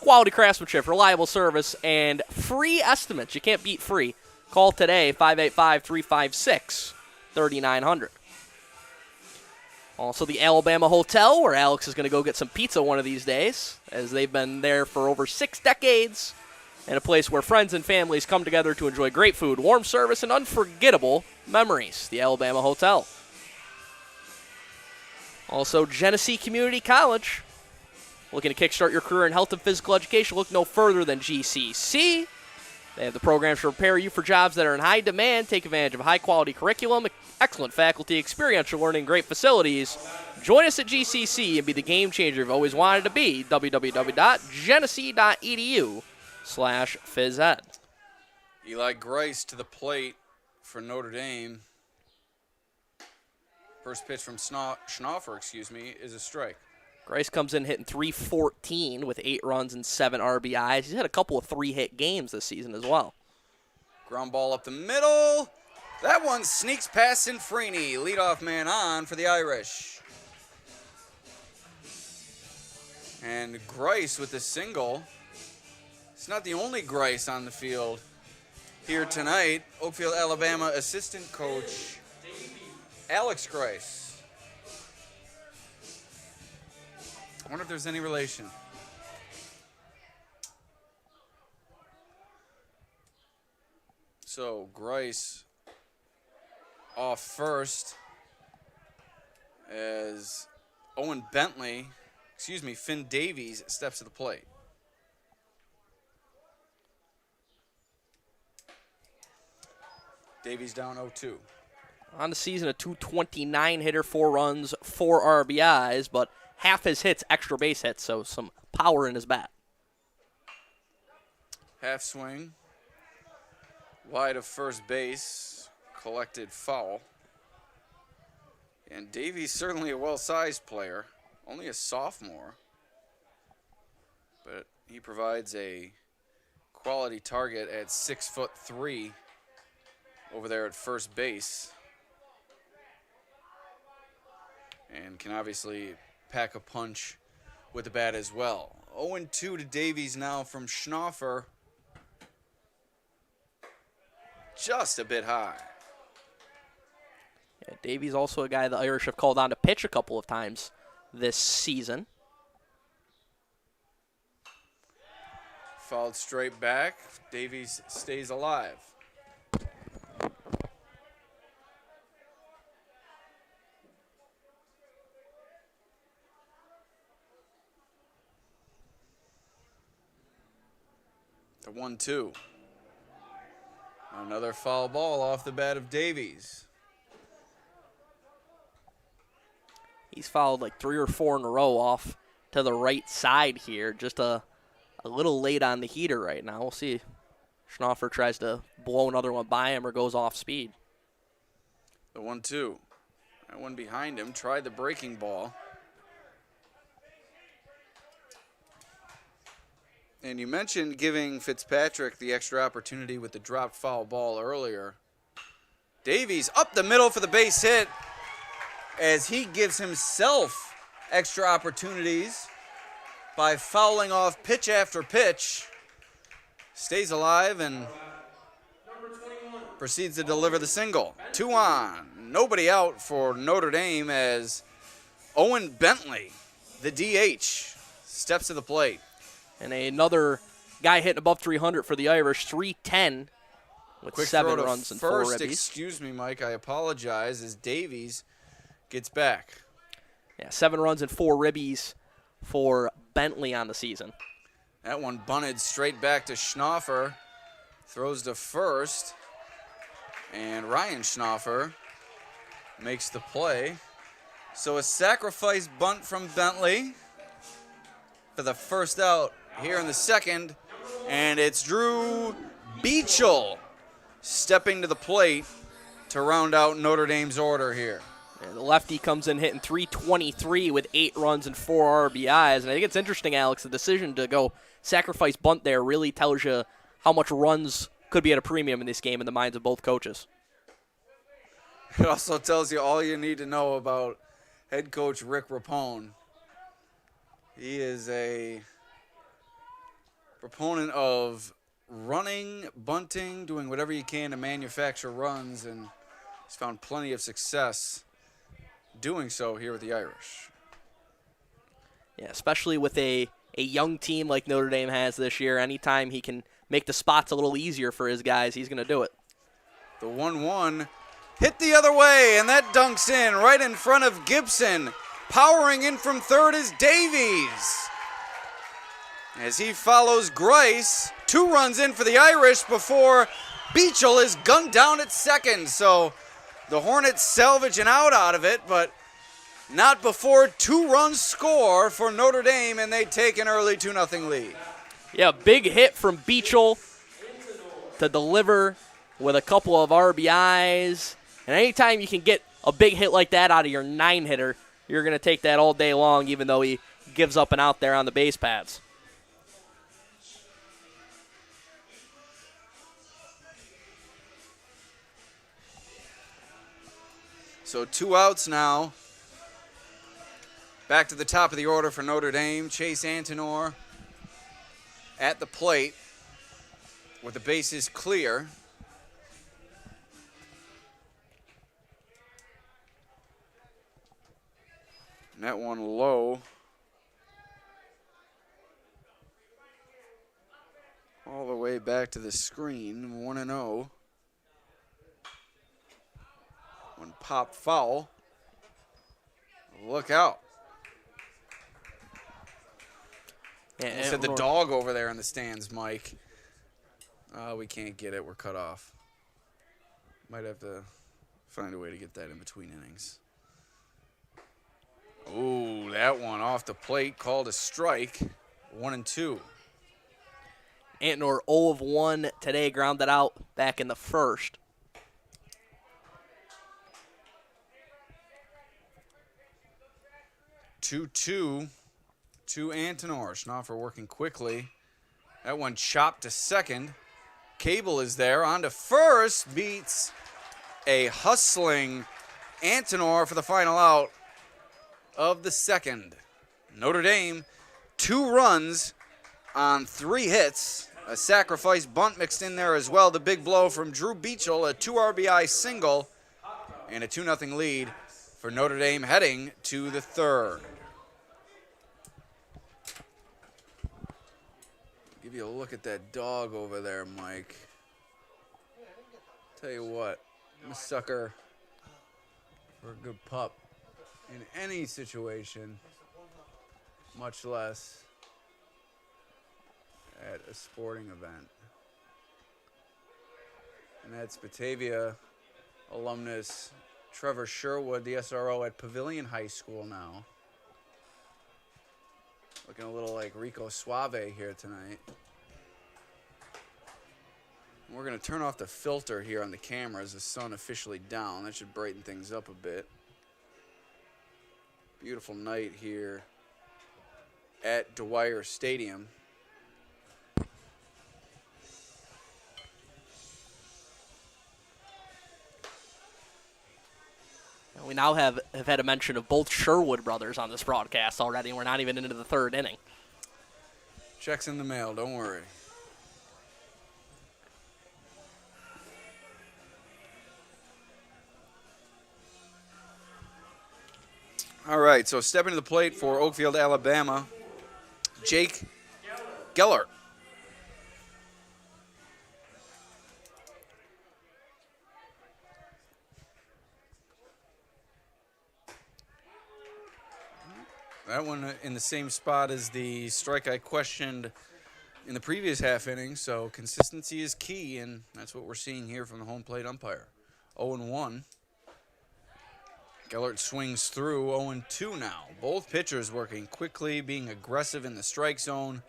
Quality craftsmanship, reliable service, and free estimates. You can't beat free. Call today, 585-356-3900. Also the Alabama Hotel, where Alex is going to go get some pizza one of these days, as they've been there for over 6 decades, and a place where friends and families come together to enjoy great food, warm service, and unforgettable memories. The Alabama Hotel. Also, Genesee Community College. Looking to kickstart your career in health and physical education? Look no further than GCC. They have the programs to prepare you for jobs that are in high demand. Take advantage of high-quality curriculum, excellent faculty, experiential learning, great facilities. Join us at GCC and be the game changer you've always wanted to be. www.genesee.edu/phys ed. Eli Grice to the plate for Notre Dame. First pitch from Schnaufer, is a strike. Grice comes in hitting .314 with 8 runs and 7 RBIs. He's had a couple of 3-hit games this season as well. Ground ball up the middle. That one sneaks past Sinfrini. Leadoff man on for the Irish. And Grice with the single. It's not the only Grice on the field here tonight. Oakfield-Alabama assistant coach Alex Grice. I wonder if there's any relation. So Grice off first as Finn Davies steps to the plate. Davies down 0-2. On the season, a .229 hitter, 4 runs, 4 RBIs, but half his hits extra base hits, so some power in his bat. Half swing. Wide of first base. Collected foul. And Davies certainly a well-sized player. Only a sophomore. But he provides a quality target at 6'3" over there at first base. And can obviously pack a punch with the bat as well. 0-2 to Davies now from Schnaufer. Just a bit high. Yeah, Davies also a guy the Irish have called on to pitch a couple of times this season. Fouled straight back. Davies stays alive. The 1-2. Another foul ball off the bat of Davies. He's fouled like 3 or 4 in a row off to the right side here. Just a little late on the heater right now. We'll see. Schnaufer tries to blow another one by him or goes off speed. The 1-2. That one behind him. Tried the breaking ball. And you mentioned giving Fitzpatrick the extra opportunity with the dropped foul ball earlier. Davies up the middle for the base hit as he gives himself extra opportunities by fouling off pitch after pitch. Stays alive and proceeds to deliver the single. 2 on. Nobody out for Notre Dame as Owen Bentley, the DH, steps to the plate. And another guy hitting above 300 for the Irish, 310 with Quick 7 throw to runs and 4 first. ribbies. Excuse me, Mike. I apologize as Davies gets back. Yeah, 7 runs and 4 ribbies for Bentley on the season. That one bunted straight back to Schnaufer. Throws to first. And Ryan Schnaufer makes the play. So a sacrifice bunt from Bentley for the first out here in the second. And it's Drew Beachel stepping to the plate to round out Notre Dame's order here. And the lefty comes in hitting .323 with 8 runs and 4 RBIs. And I think it's interesting, Alex, the decision to go sacrifice bunt there really tells you how much runs could be at a premium in this game in the minds of both coaches. It also tells you all you need to know about head coach Rick Rapone. He is a proponent of running, bunting, doing whatever you can to manufacture runs, and he's found plenty of success doing so here with the Irish. Yeah, especially with a young team like Notre Dame has this year. Anytime he can make the spots a little easier for his guys, he's going to do it. The 1-1 hit the other way, and that dunks in right in front of Gibson. Powering in from third is Davies. As he follows Grice, 2 runs in for the Irish before Beachel is gunned down at second. So the Hornets salvage an out of it, but not before 2 runs score for Notre Dame, and they take an early 2-0 lead. Yeah, big hit from Beachel to deliver with a couple of RBIs. And anytime you can get a big hit like that out of your 9-hitter, you're going to take that all day long, even though he gives up and out there on the base paths. So 2 outs now. Back to the top of the order for Notre Dame. Chase Antinor at the plate with the bases clear. And that one low. All the way back to the screen. 1-0. One pop foul. Look out. Yeah, You said the dog over there in the stands, Mike. We can't get it. We're cut off. Might have to find a way to get that in between innings. Ooh, that one off the plate, called a strike. 1-2. Antinor 0 of 1 today, grounded out back in the first. Two to Antinor. Schnoffer working quickly. That one chopped to second. Cable is there. On to first. Beats a hustling Antinor for the final out of the second. Notre Dame, 2 runs on 3 hits. A sacrifice bunt mixed in there as well. The big blow from Drew Beachel, a 2 RBI single, and a 2-0 lead for Notre Dame heading to the third. Give you a look at that dog over there, Mike. Tell you what, I'm a sucker for a good pup in any situation, much less at a sporting event. And that's Batavia alumnus Trevor Sherwood, the SRO at Pavilion High School now. Looking a little like Rico Suave here tonight. We're going to turn off the filter here on the cameras. The sun officially down. That should brighten things up a bit. Beautiful night here at Dwyer Stadium. We now have had a mention of both Sherwood brothers on this broadcast already, and we're not even into the third inning. Check's in the mail, don't worry. All right, so stepping to the plate for Oakfield-Alabama, Jake Gellert. That one in the same spot as the strike I questioned in the previous half inning, so consistency is key, and that's what we're seeing here from the home plate umpire. 0-1. Gellert swings through. 0-2 now. Both pitchers working quickly, being aggressive in the strike zone.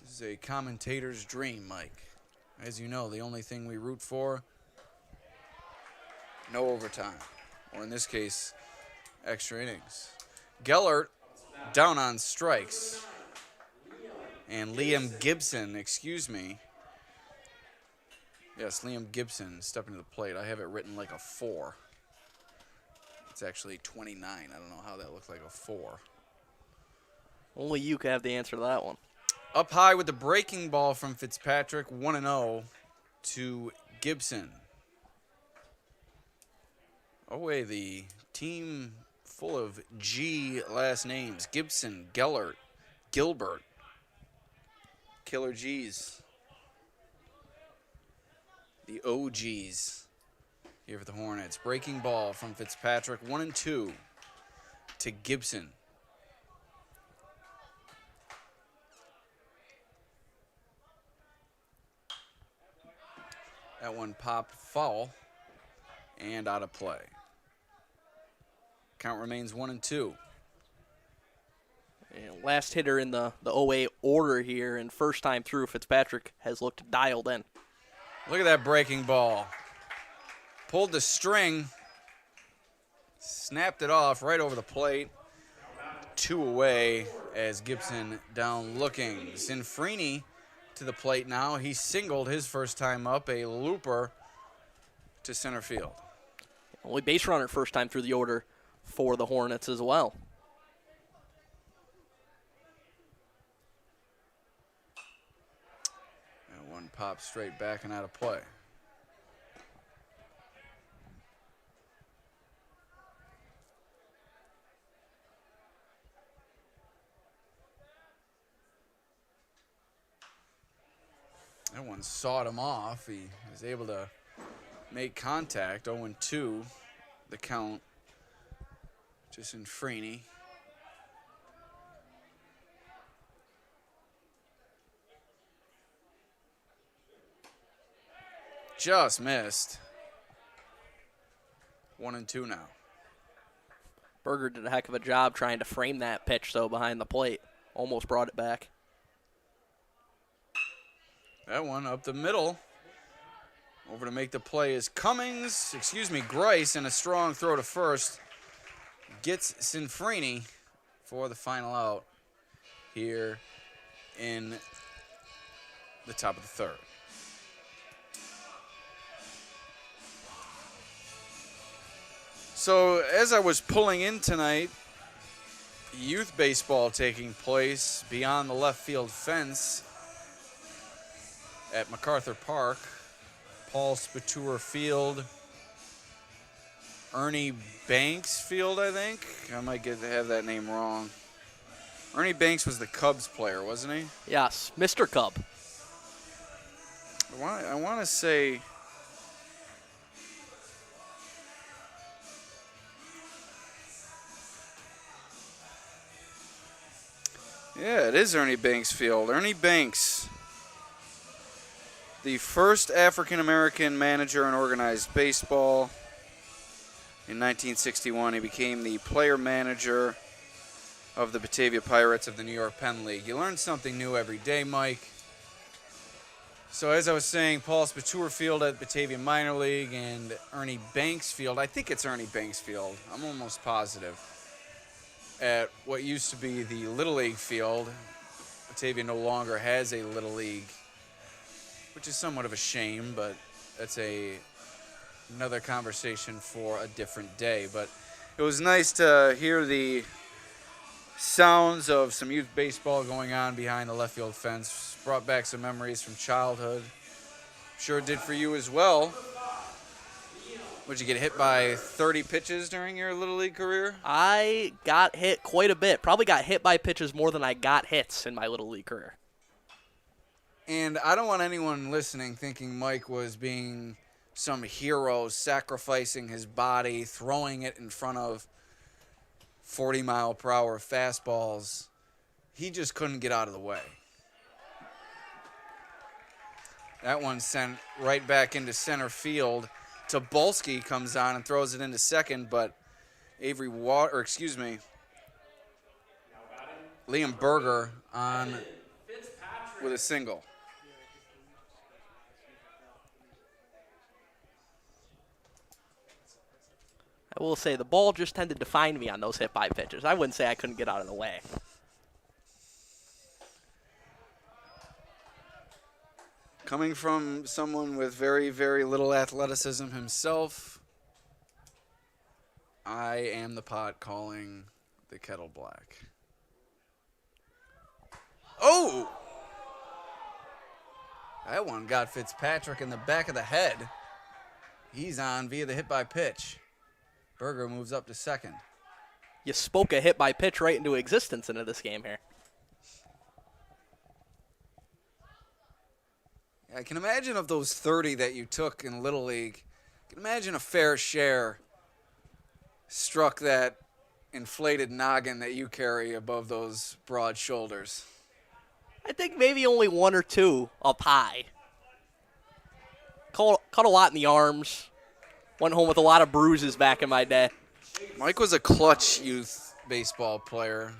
This is a commentator's dream, Mike. As you know, the only thing we root for, no overtime. Or in this case, extra innings. Gellert down on strikes. And Liam Gibson, excuse me. Yes, Liam Gibson stepping to the plate. I have it written like a 4. It's actually 29. I don't know how that looks like a 4. Only you could have the answer to that one. Up high with the breaking ball from Fitzpatrick. 1-0 to Gibson. Oway, the team full of G last names. Gibson, Gellert, Gilbert. Killer G's. The OGs here for the Hornets. Breaking ball from Fitzpatrick. 1-2 to Gibson. That one popped foul and out of play. Count remains 1-2. And last hitter in the OA order here, and first time through, Fitzpatrick has looked dialed in. Look at that breaking ball. Pulled the string, snapped it off right over the plate. 2 away as Gibson down looking. Sinfrini to the plate now. He singled his first time up, a looper to center field. Only base runner first time through the order for the Hornets as well. That one popped straight back and out of play. That one sawed him off. He was able to make contact. 0-2, the count. Just in Freeney. Just missed. 1-2 now. Berger did a heck of a job trying to frame that pitch, though, behind the plate. Almost brought it back. That one up the middle. Over to make the play is Grice, and a strong throw to first. Gets Sinfrini for the final out here in the top of the third. So as I was pulling in tonight, youth baseball taking place beyond the left field fence at MacArthur Park, Paul Spatoor Field, Ernie Banks Field, I think. I might have that name wrong. Ernie Banks was the Cubs player, wasn't he? Yes, Mr. Cub. I want to say... Yeah, it is Ernie Banks Field. Ernie Banks, the first African-American manager in organized baseball. In 1961, he became the player manager of the Batavia Pirates of the New York Penn League. You learn something new every day, Mike. So as I was saying, Paul Spatoor Field at Batavia Minor League and Ernie Banks Field. I think it's Ernie Banks Field. I'm almost positive. At what used to be the Little League field. Batavia no longer has a Little League, which is somewhat of a shame, but that's another conversation for a different day. But it was nice to hear the sounds of some youth baseball going on behind the left field fence. Brought back some memories from childhood. Sure it did for you as well. Would you get hit by 30 pitches during your Little League career? I got hit quite a bit. Probably got hit by pitches more than I got hits in my Little League career. And I don't want anyone listening thinking Mike was being some hero, sacrificing his body, throwing it in front of 40-mile-per-hour fastballs. He just couldn't get out of the way. That one sent right back into center field. Tobolski comes on and throws it into second, but Liam Berger on with a single. I will say the ball just tended to find me on those hit by pitches. I wouldn't say I couldn't get out of the way. Coming from someone with very, very little athleticism himself, I am the pot calling the kettle black. Oh! That one got Fitzpatrick in the back of the head. He's on via the hit by pitch. Berger moves up to second. You spoke a hit by pitch right into existence into this game here. I can imagine of those 30 that you took in Little League, I can imagine a fair share struck that inflated noggin that you carry above those broad shoulders. I think maybe only one or two up high. Caught a lot in the arms. Went home with a lot of bruises back in my day. Mike was a clutch youth baseball player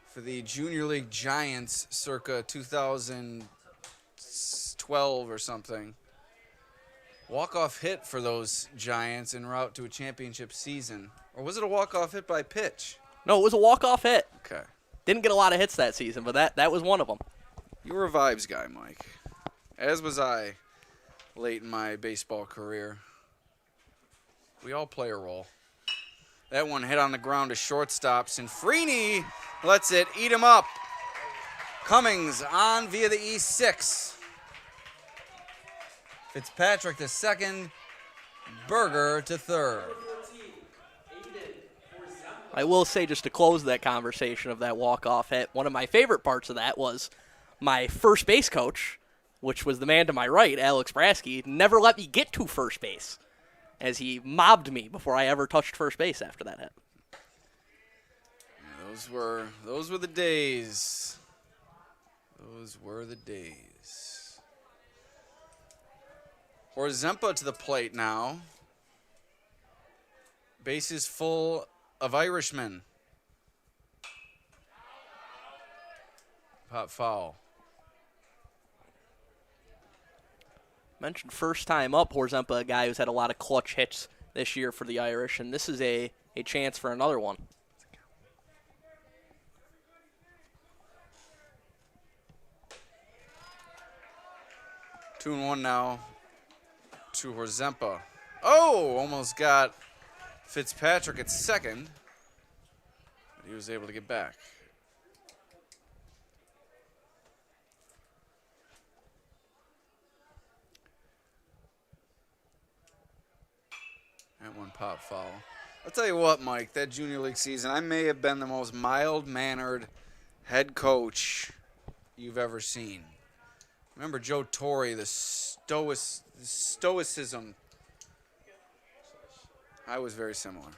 for the Junior League Giants circa 2012 or something. Walk-off hit for those Giants en route to a championship season. Or was it a walk-off hit by pitch? No, it was a walk-off hit. Okay. Didn't get a lot of hits that season, but that was one of them. You were a vibes guy, Mike. As was I late in my baseball career. We all play a role. That one hit on the ground to shortstop. Sinfrini lets it eat him up. Cummings on via the E6. Fitzpatrick to second. Berger to third. I will say, just to close that conversation of that walk-off hit, one of my favorite parts of that was my first base coach, which was the man to my right, Alex Brasky, never let me get to first base, as he mobbed me before I ever touched first base after that hit. Yeah, those were the days. Those were the days. Horzempa to the plate now. Bases full of Irishmen. Pop foul. Mentioned first time up, Horzempa, a guy who's had a lot of clutch hits this year for the Irish, and this is a chance for another one. Two and one now to Horzempa. Oh, almost got Fitzpatrick at second, but he was able to get back. That one pop foul. I'll tell you what, Mike, that Junior League season, I may have been the most mild-mannered head coach you've ever seen. Remember Joe Torre, the stoicism. I was very similar.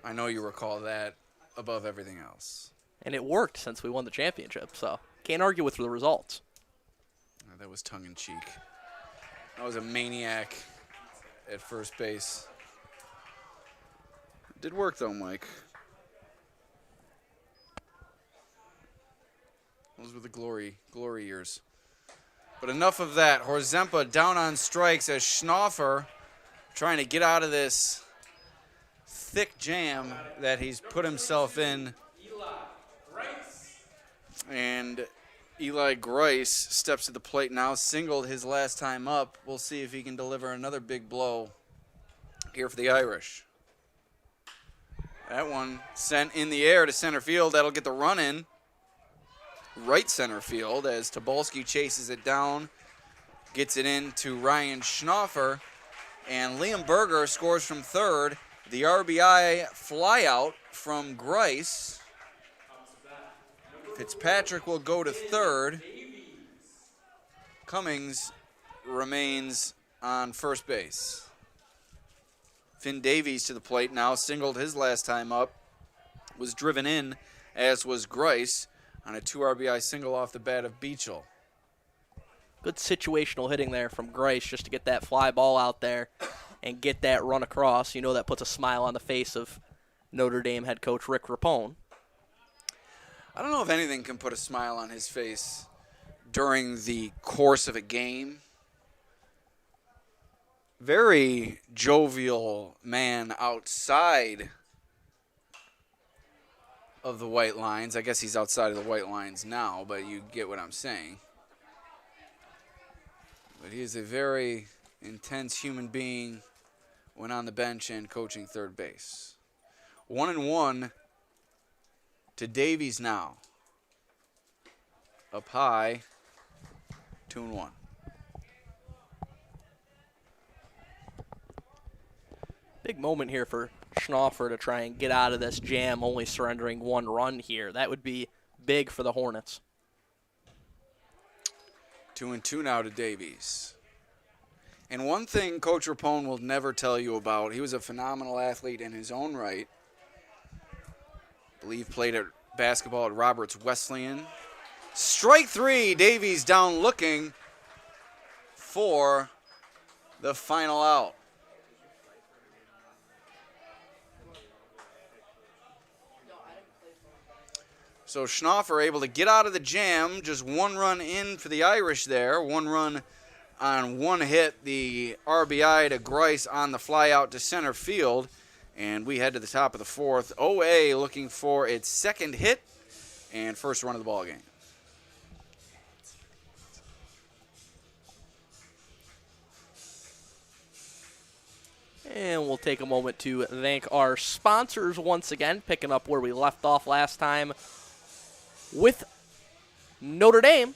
I know you recall that above everything else. And it worked since we won the championship, so can't argue with the results. That was tongue-in-cheek. I was a maniac at first base. It did work, though, Mike. Those were the glory years. But enough of that. Horzempa down on strikes as Schnaufer trying to get out of this thick jam that he's put himself in. And Eli Grice steps to the plate now, singled his last time up. We'll see if he can deliver another big blow here for the Irish. That one sent in the air to center field. That'll get the run in. Right center field as Tobolski chases it down, gets it in to Ryan Schnaufer, and Liam Berger scores from third. The RBI flyout from Grice. Fitzpatrick will go to third. Cummings remains on first base. Finn Davies to the plate now, singled his last time up, was driven in, as was Grice, on a 2 RBI single off the bat of Beachel. Good situational hitting there from Grice just to get that fly ball out there and get that run across. You know that puts a smile on the face of Notre Dame head coach Rick Rapone. I don't know if anything can put a smile on his face during the course of a game. Very jovial man outside of the white lines. I guess he's outside of the white lines now, but you get what I'm saying. But he is a very intense human being when on the bench and coaching third base. 1-1 to Davies now. Up high, 2-1. Big moment here for Schnaufer to try and get out of this jam, only surrendering 1 run here. That would be big for the Hornets. 2-2 now to Davies. And one thing Coach Rapone will never tell you about, he was a phenomenal athlete in his own right. I believe played at basketball at Roberts Wesleyan. Strike 3, Davies down looking for the final out. So Schnaufer able to get out of the jam, just 1 run in for the Irish there, 1 run on 1 hit, the RBI to Grice on the fly out to center field. And we head to the top of the 4th. OA looking for its 2nd hit and first run of the ball game. And we'll take a moment to thank our sponsors once again, picking up where we left off last time with Notre Dame.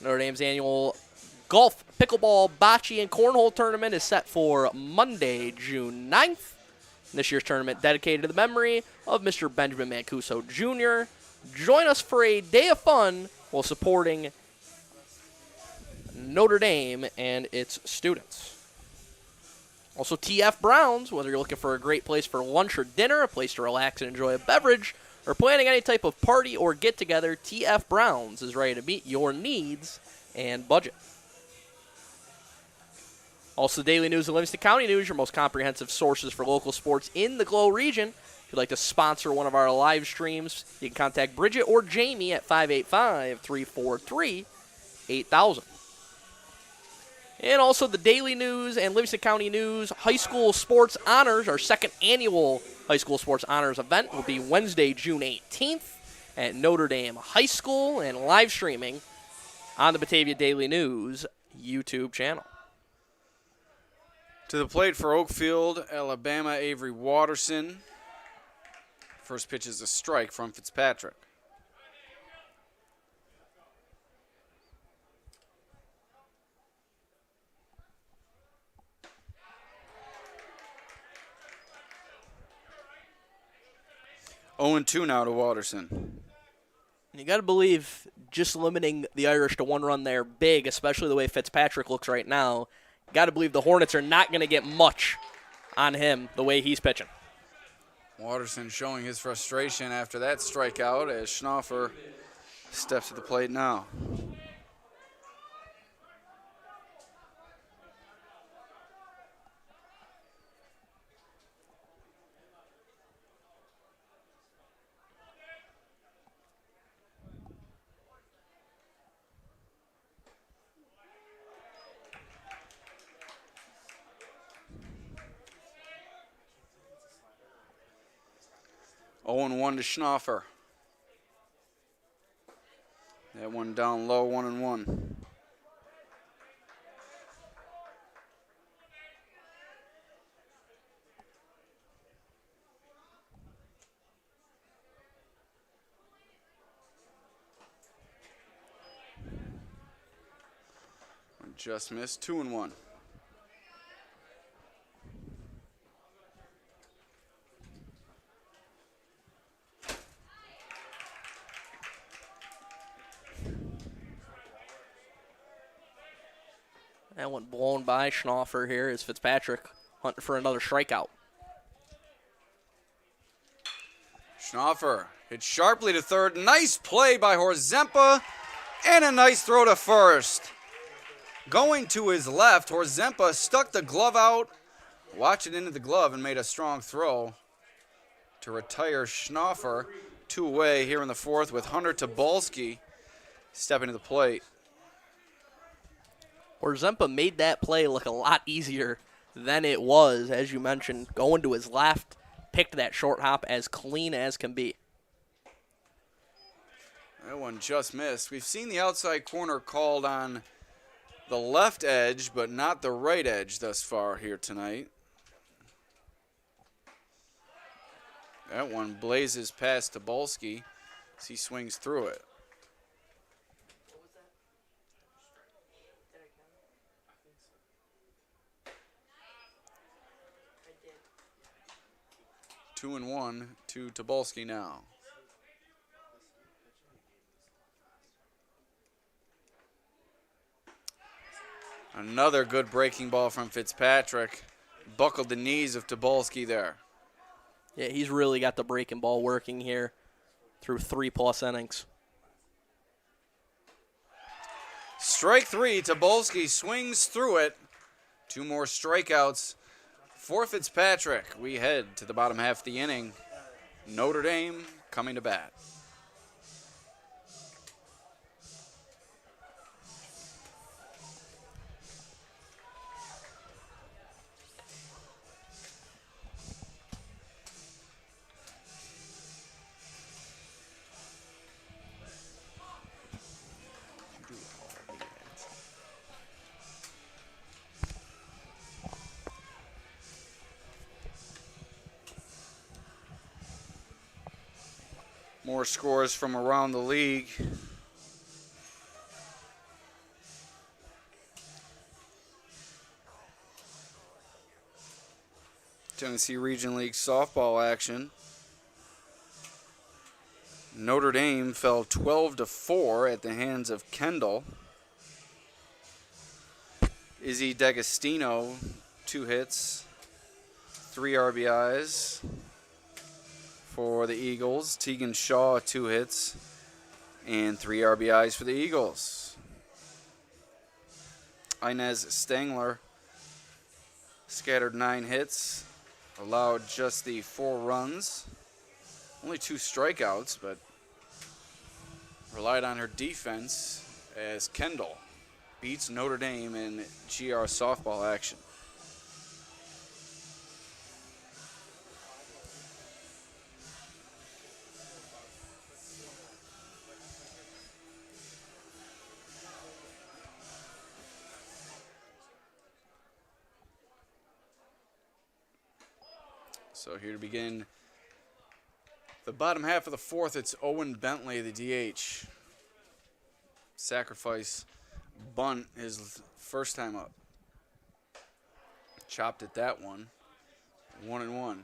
Notre Dame's annual golf, pickleball, bocce, and cornhole tournament is set for Monday, June 9th. This year's tournament dedicated to the memory of Mr. Benjamin Mancuso Jr. Join us for a day of fun while supporting Notre Dame and its students. Also, TF Browns, whether you're looking for a great place for lunch or dinner, a place to relax and enjoy a beverage, or planning any type of party or get-together, TF Browns is ready to meet your needs and budget. Also, Daily News and Livingston County News, your most comprehensive sources for local sports in the Glow region. If you'd like to sponsor one of our live streams, you can contact Bridget or Jamie at 585-343-8000. And also, the Daily News and Livingston County News High School Sports Honors, our 2nd annual High School Sports Honors event, will be Wednesday, June 18th at Notre Dame High School and live streaming on the Batavia Daily News YouTube channel. To the plate for Oakfield-Alabama, Avery Watterson. First pitch is a strike from Fitzpatrick. Oh, 0-2 now to Watterson. You got to believe just limiting the Irish to 1 run there big, especially the way Fitzpatrick looks right now. Got to believe the Hornets are not going to get much on him the way he's pitching. Watterson showing his frustration after that strikeout as Schnaufer steps to the plate now. Oh, 0-1 to Schnaufer. That one down low, 1-1. Just missed, 2-1. That one blown by Schnaufer here as Fitzpatrick hunting for another strikeout. Schnaufer hit sharply to third. Nice play by Horzempa and a nice throw to first. Going to his left, Horzempa stuck the glove out, watched it into the glove, and made a strong throw to retire Schnaufer. 2 away here in the 4th with Hunter Tobolski stepping to the plate. Horzempa made that play look a lot easier than it was, as you mentioned. Going to his left, picked that short hop as clean as can be. That one just missed. We've seen the outside corner called on the left edge, but not the right edge thus far here tonight. That one blazes past Tobolski as he swings through it. 2-1 to Tobolski now. Another good breaking ball from Fitzpatrick. Buckled the knees of Tobolski there. Yeah, he's really got the breaking ball working here through 3+ innings. Strike 3, Tobolski swings through it. 2 more strikeouts for Fitzpatrick. We head to the bottom half of the inning. Notre Dame coming to bat. More scores from around the league. Genesee Region League softball action. Notre Dame fell 12-4 at the hands of Kendall. Izzy D'Agostino, 2 hits, 3 RBIs. For the Eagles, Tegan Shaw, 2 hits and 3 RBIs for the Eagles. Inez Stangler scattered 9 hits, allowed just the 4 runs, only 2 strikeouts, but relied on her defense as Kendall beats Notre Dame in GR softball action. So here to begin the bottom half of the 4th, it's Owen Bentley, the DH. Sacrifice bunt his first time up. Chopped at that one. 1-1.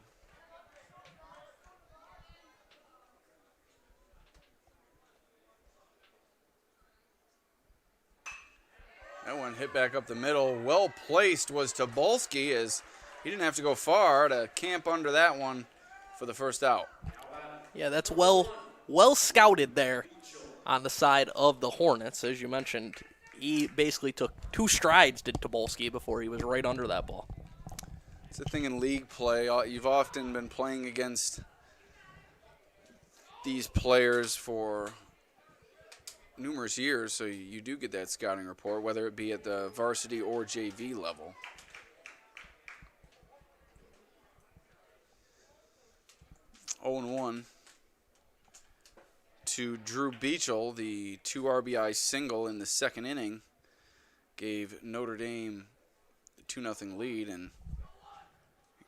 That one hit back up the middle. Well placed was Tobolski, as he didn't have to go far to camp under that one for the first out. Yeah, that's well scouted there on the side of the Hornets. As you mentioned, he basically took 2 strides, did Tobolski, before he was right under that ball. It's the thing in league play. You've often been playing against these players for numerous years, so you do get that scouting report, whether it be at the varsity or JV level. Owen 1 to Drew Beachel, the 2 RBI single in the 2nd inning, gave Notre Dame the 2-0 lead and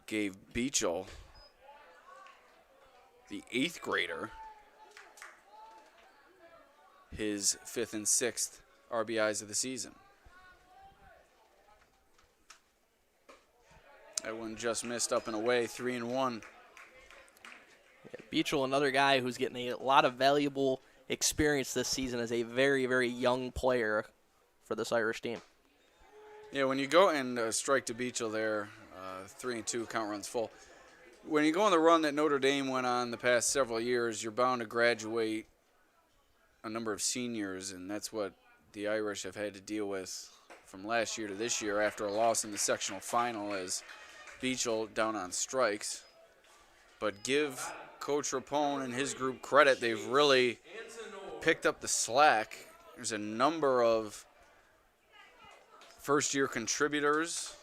gave Beachel, the 8th grader, his 5th and 6th RBIs of the season. That one just missed up and away, 3-1. Beachel, another guy who's getting a lot of valuable experience this season as a very, very young player for this Irish team. Yeah, when you go and strike to Beachel there, 3-2, count runs full. When you go on the run that Notre Dame went on the past several years, you're bound to graduate a number of seniors, and that's what the Irish have had to deal with from last year to this year after a loss in the sectional final as Beachel down on strikes. But give Coach Rapone and his group credit. They've really picked up the slack. There's a number of first-year contributors,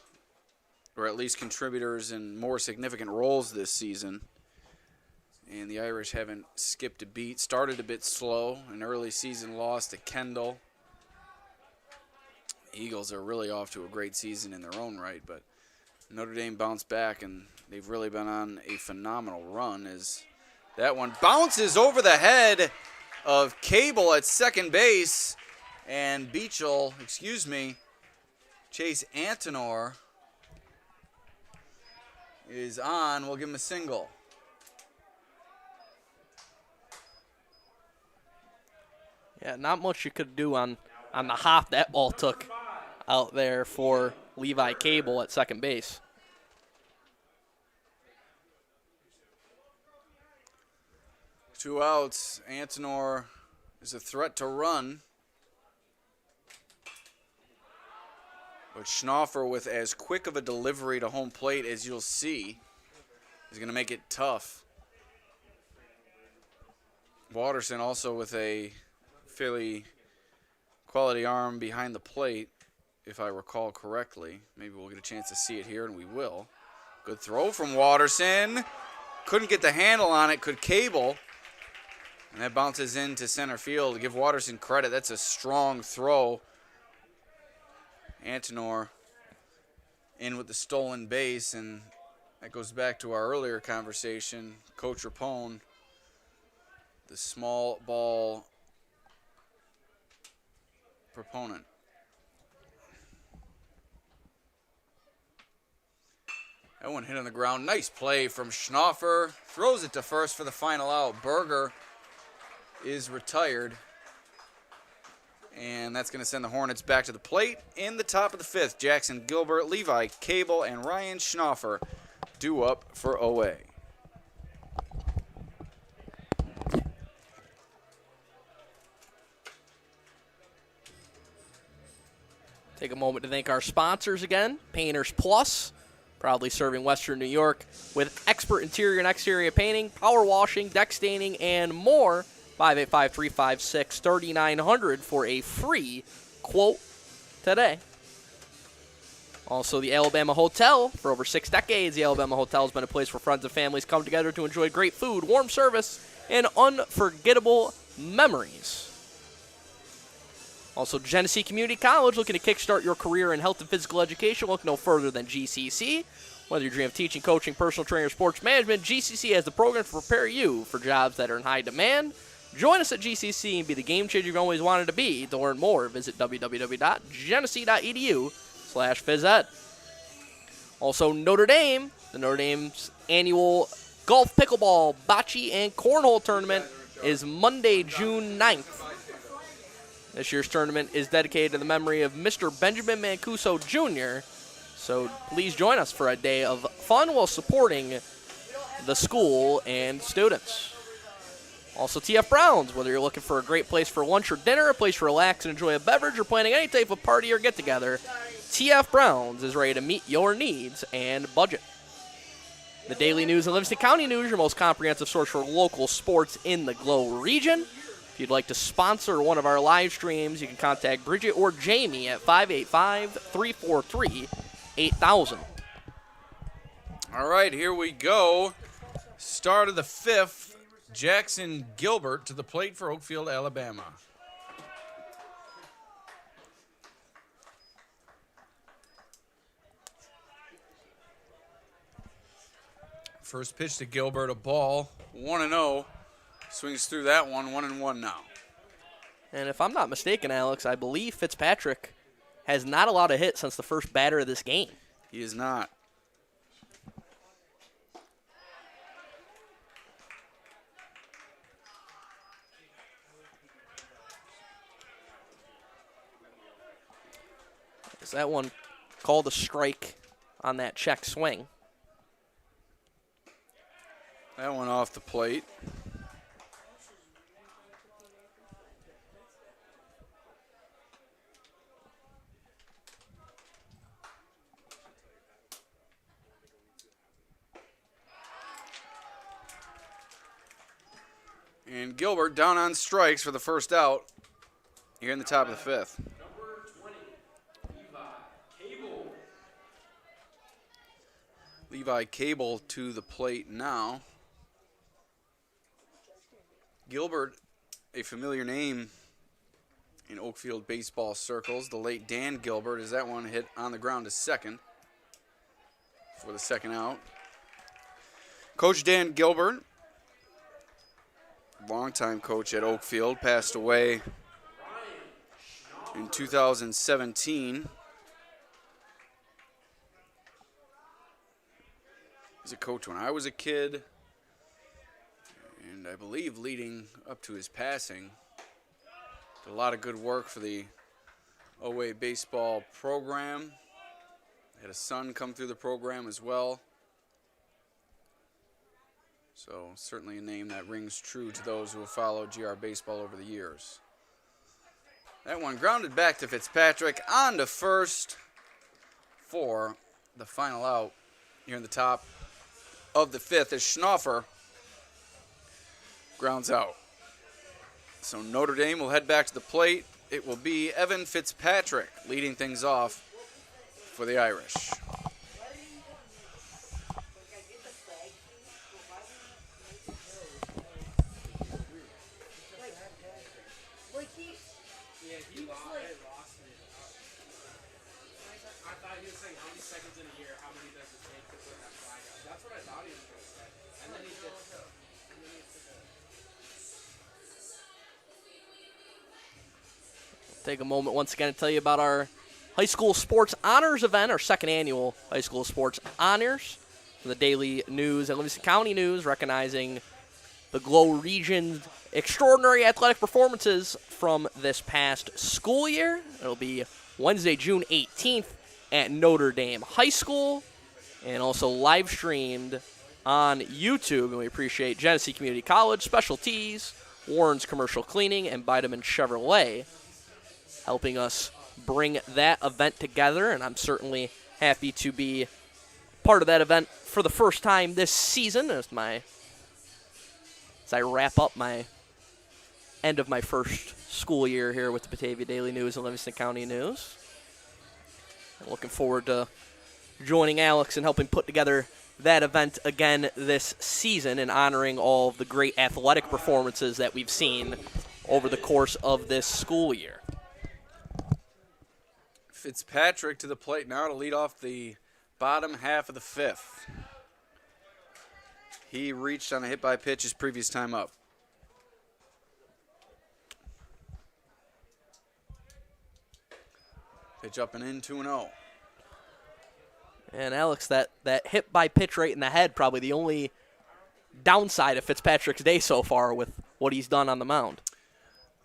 or at least contributors in more significant roles this season. And the Irish haven't skipped a beat. Started a bit slow. An early season loss to Kendall. Eagles are really off to a great season in their own right, but Notre Dame bounced back, and they've really been on a phenomenal run as that one bounces over the head of Cable at second base, and Chase Antonor is on. We'll give him a single. Yeah, not much you could do on the hop that ball took out there for Levi Cable at second base. Two outs. Antonor is a threat to run. But Schnaufer, with as quick of a delivery to home plate as you'll see, is going to make it tough. Waterson also with a fairly quality arm behind the plate, if I recall correctly. Maybe we'll get a chance to see it here, and we will. Good throw from Waterson. Couldn't get the handle on it. Could Cable. And that bounces into center field. Give Waterson credit. That's a strong throw. Antonor in with the stolen base, and that goes back to our earlier conversation. Coach Rapone, the small ball proponent. That one hit on the ground. Nice play from Schnaufer. Throws it to first for the final out. Berger is retired. And that's going to send the Hornets back to the plate in the top of the fifth. Jackson Gilbert, Levi Cable, and Ryan Schnaufer due up for OA. Take a moment to thank our sponsors again. Painters Plus, proudly serving Western New York with expert interior and exterior painting, power washing, deck staining, and more. 585-356-3900 for a free quote today. Also, the Alabama Hotel. For over 6 decades, the Alabama Hotel has been a place where friends and families come together to enjoy great food, warm service, and unforgettable memories. Also, Genesee Community College, looking to kickstart your career in health and physical education. Look no further than GCC. Whether you dream of teaching, coaching, personal training, or sports management, GCC has the program to prepare you for jobs that are in high demand. Join us at GCC and be the game changer you've always wanted to be. To learn more, visit www.genesee.edu/phys ed. Also, Notre Dame. The Notre Dame's annual golf, pickleball, bocce, and cornhole tournament is Monday, June 9th. This year's tournament is dedicated to the memory of Mr. Benjamin Mancuso Jr., so please join us for a day of fun while supporting the school and students. Also, TF Browns, whether you're looking for a great place for lunch or dinner, a place to relax and enjoy a beverage, or planning any type of party or get-together, TF Browns is ready to meet your needs and budget. The Daily News and Livingston County News, your most comprehensive source for local sports in the Glow region. If you'd like to sponsor one of our live streams, you can contact Bridget or Jamie at 585-343-8000. All right, here we go. Start of the fifth. Jackson Gilbert to the plate for Oakfield-Alabama. First pitch to Gilbert, a ball, 1-0. Swings through that one, 1-1 now. And if I'm not mistaken, Alex, I believe Fitzpatrick has not allowed a hit since the first batter of this game. He is not. Is that one called a strike on that check swing? That one off the plate. And Gilbert down on strikes for the first out here in the top of the fifth. Number 20, Levi Cable. Levi Cable to the plate now. Gilbert, a familiar name in Oakfield baseball circles. The late Dan Gilbert, as that one hit on the ground to second for the second out. Coach Dan Gilbert, longtime coach at Oakfield, passed away in 2017. He's a coach when I was a kid, and I believe leading up to his passing. Did a lot of good work for the OA baseball program. Had a son come through the program as well. So certainly a name that rings true to those who have followed GR baseball over the years. That one grounded back to Fitzpatrick on to first for the final out here in the top of the fifth as Schnaufer grounds out. So Notre Dame will head back to the plate. It will be Evan Fitzpatrick leading things off for the Irish. Take a moment once again to tell you about our high school sports honors event, our second annual high school sports honors. For the daily news and Livingston County News, recognizing the Glow Region's extraordinary athletic performances from this past school year. It'll be Wednesday, June 18th at Notre Dame High School, and also live streamed on YouTube. And we appreciate Genesee Community College, Special Tees, Warren's Commercial Cleaning, and Vitamin Chevrolet helping us bring that event together, and I'm certainly happy to be part of that event for the first time this season as I wrap up my end of my first school year here with the Batavia Daily News and Livingston County News. I'm looking forward to joining Alex and helping put together that event again this season and honoring all of the great athletic performances that we've seen over the course of this school year. Fitzpatrick to the plate now to lead off the bottom half of the fifth. He reached on a hit by pitch his previous time up. Pitch up and in, 2-0. And Alex, that hit by pitch right in the head, probably the only downside of Fitzpatrick's day so far with what he's done on the mound.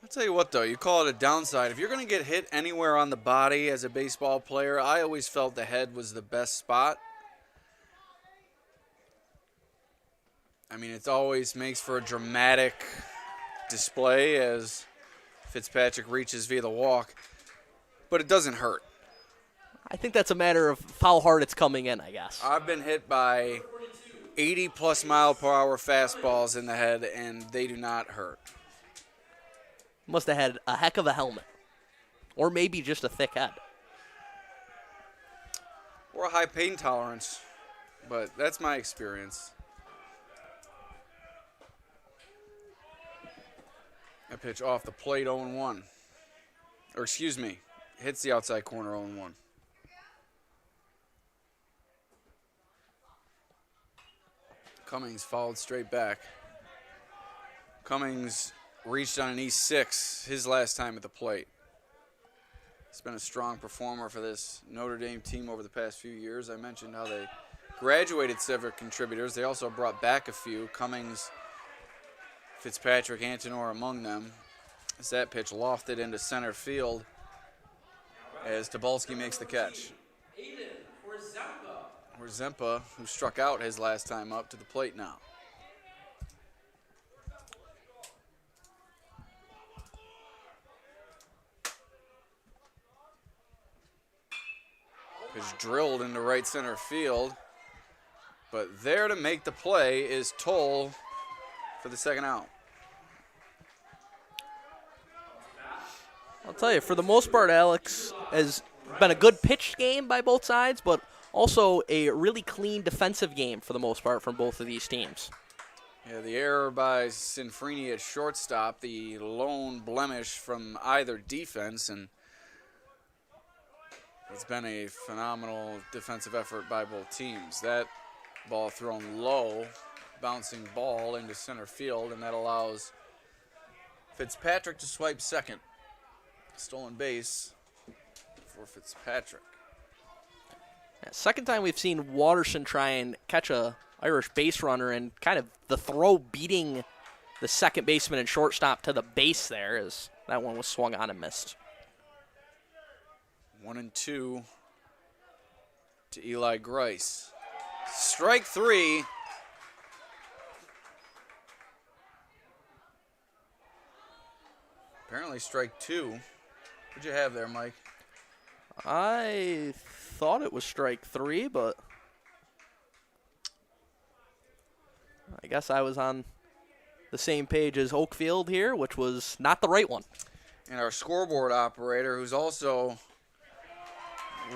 I'll tell you what, though, you call it a downside. If you're going to get hit anywhere on the body as a baseball player, I always felt the head was the best spot. I mean, it always makes for a dramatic display as Fitzpatrick reaches via the walk, but it doesn't hurt. I think that's a matter of how hard it's coming in, I guess. I've been hit by 80-plus mile-per-hour fastballs in the head, and they do not hurt. Must have had a heck of a helmet. Or maybe just a thick head. Or a high pain tolerance, but that's my experience. That pitch off the plate, 0-1. Or excuse me, hits the outside corner, 0-1. Cummings followed straight back. Cummings reached on an E6 his last time at the plate. He's been a strong performer for this Notre Dame team over the past few years. I mentioned how they graduated several contributors. They also brought back a few. Cummings, Fitzpatrick, Antonor among them. As that pitch lofted into center field as Tobolski makes the catch. Or Zempa, who struck out his last time up, to the plate now. Pitch drilled into right center field. But there to make the play is Toll for the second out. I'll tell you, for the most part, Alex, has been a good pitch game by both sides, but also a really clean defensive game for the most part from both of these teams. Yeah, the error by Sinfrini at shortstop, the lone blemish from either defense, and it's been a phenomenal defensive effort by both teams. That ball thrown low, bouncing ball into center field, and that allows Fitzpatrick to swipe second. Stolen base for Fitzpatrick. Yeah, second time we've seen Watterson try and catch a Irish base runner, and kind of the throw beating the second baseman and shortstop to the base there. That one was swung on and missed. 1-2 to Eli Grice. Strike 3. Apparently strike 2. What'd you have there, Mike? I thought it was strike 3, but I guess I was on the same page as Oakfield here, which was not the right one. And our scoreboard operator, who's also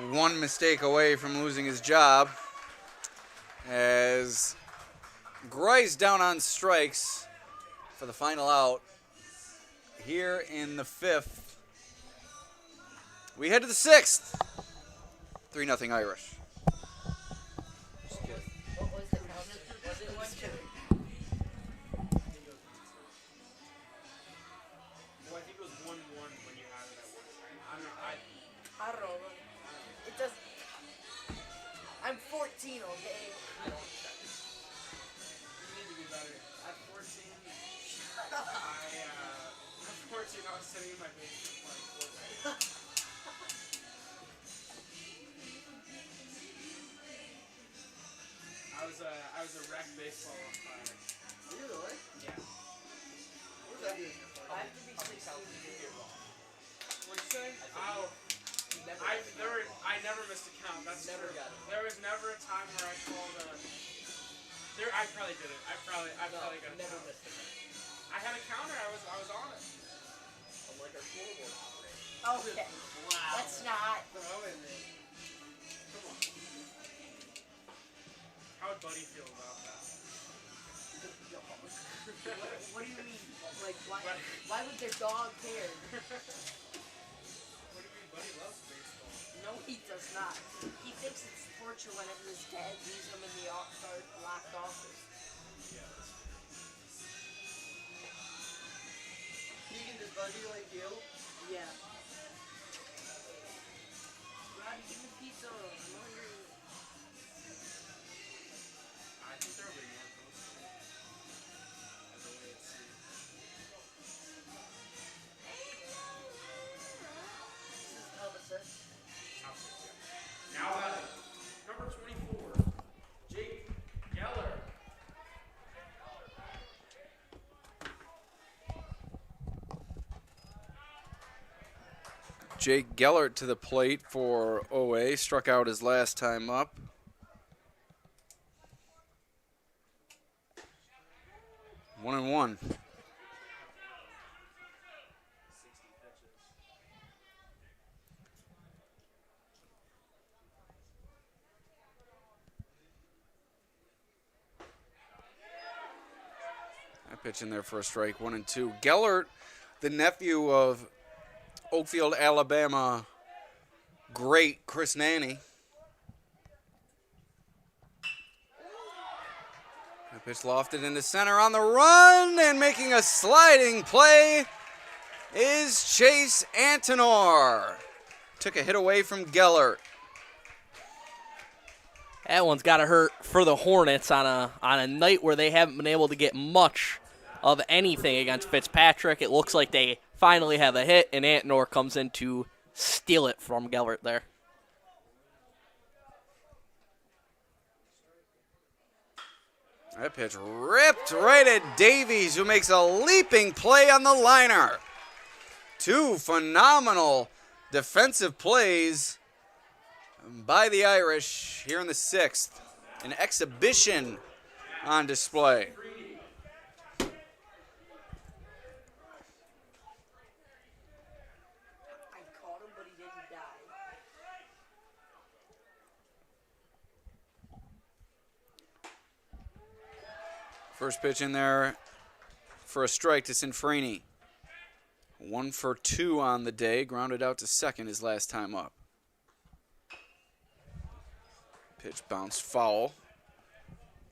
one mistake away from losing his job, as Grice down on strikes for the final out here in the 5th. We head to the 6th. 3-0 Irish. I don't know. It does. I'm 14, okay? You need to be better. At 14, I was sitting in my basement playing Fortnite. I was a rec baseball umpire. Really? Yeah. What does that mean? I have to be 16 to do it wrong. What'd you say? Oh. I never missed a count. That's Never true. got it. There was never a time where I called a. I probably did it. I probably got a Never count. missed it. I had a counter. I was on it. I'm like our scoreboard operator. Okay. Wow. That's not. Throw in there. Come on. How would Buddy feel about that? What do you mean? Like, why would their dog care? What do you mean, Buddy loves baseball? No, he does not. He thinks it's torture whenever his dad leaves him in the locked office. Yeah, that's Keegan, does Buddy like you? Yeah. Roddy, give me pizza. I'm hungry. I think they're a bit more close to me. As a way it seems. This is Elvis. Now number 24, Jake Geller. Jake Gellert to the plate for OA. Struck out his last time up. One and one. That pitch in there for a strike. 1-2. Gellert, the nephew of Oakfield-Alabama great Chris Nanny. That pitch lofted into center on the run, and making a sliding play is Chase Antonor. Took a hit away from Gellert. That one's got to hurt for the Hornets on a night where they haven't been able to get much of anything against Fitzpatrick. It looks like they finally have a hit, and Antonor comes in to steal it from Gellert there. That pitch ripped right at Davies, who makes a leaping play on the liner. Two phenomenal defensive plays by the Irish here in the 6th. An exhibition on display. I caught him, but he didn't die. First pitch in there for a strike to Sinfreni. 1 for 2 on the day. Grounded out to second his last time up. Pitch bounced foul.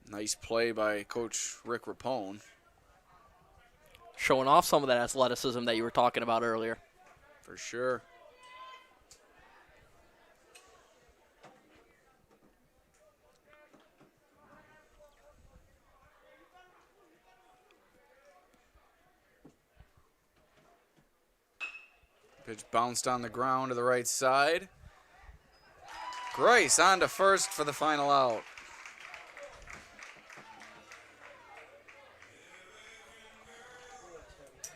Nice play by Coach Rick Rapone. Showing off some of that athleticism that you were talking about earlier. For sure. Pitch bounced on the ground to the right side. Grice on to first for the final out.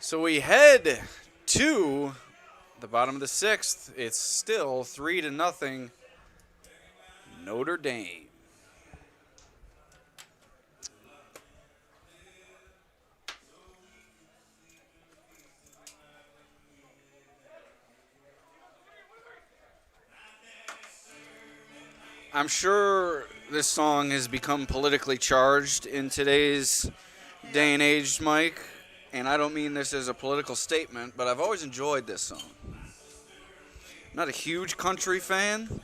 So we head to the bottom of the sixth. It's still 3-0 Notre Dame. I'm sure this song has become politically charged in today's day and age, Mike, and I don't mean this as a political statement, but I've always enjoyed this song. Not a huge country fan,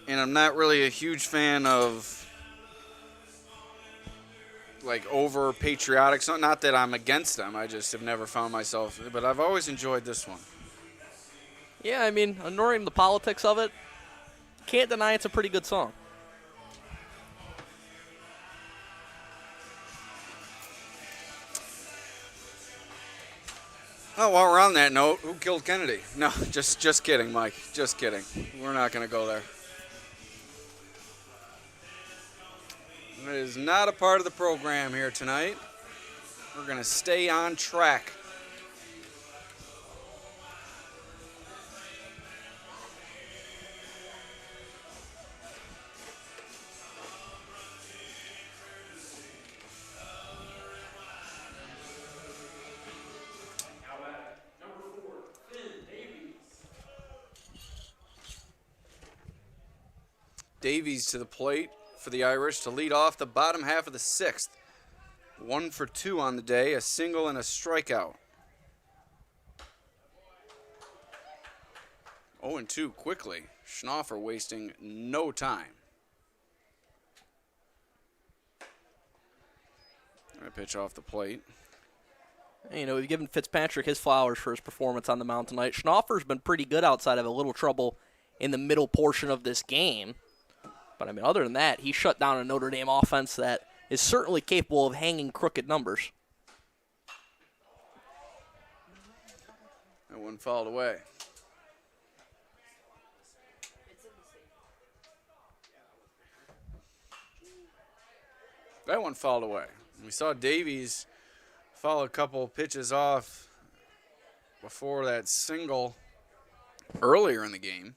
and I'm not really a huge fan of like over patriotic songs. Not that I'm against them, I just have never found myself, but I've always enjoyed this one. Yeah, I mean, ignoring the politics of it, can't deny it's a pretty good song. Oh, while we're on that note, who killed Kennedy? No, just kidding, Mike. Just kidding. We're not going to go there. It is not a part of the program here tonight. We're going to stay on track. Davies to the plate for the Irish to lead off the bottom half of the sixth. 1 for 2 on the day, a single and a strikeout. 0-2 quickly. Schnaufer wasting no time. A pitch off the plate. You know, we've given Fitzpatrick his flowers for his performance on the mound tonight. Schnaufer's been pretty good outside of a little trouble in the middle portion of this game. But, I mean, other than that, he shut down a Notre Dame offense that is certainly capable of hanging crooked numbers. That one fouled away. That one fouled away. We saw Davies foul a couple pitches off before that single earlier in the game.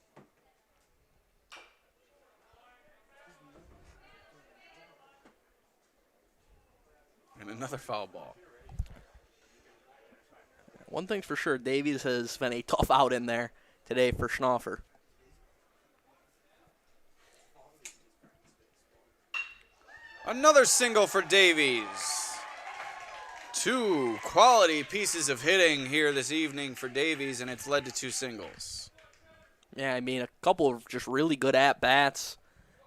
And another foul ball. One thing's for sure, Davies has been a tough out in there today for Schnaufer. Another single for Davies. 2 quality pieces of hitting here this evening for Davies, and it's led to 2 singles. Yeah, I mean, a couple of just really good at-bats.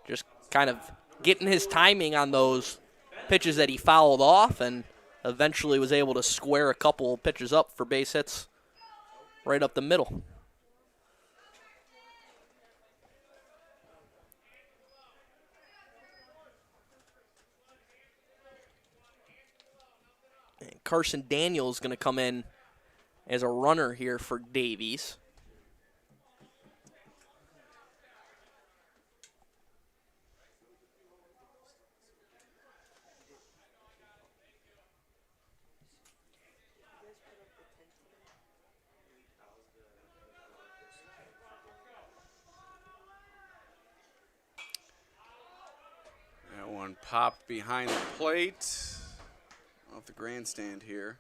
Just kind of getting his timing on those pitches that he fouled off, and eventually was able to square a couple pitches up for base hits right up the middle. And Carson Daniels going to come in as a runner here for Davies. One popped behind the plate off the grandstand here.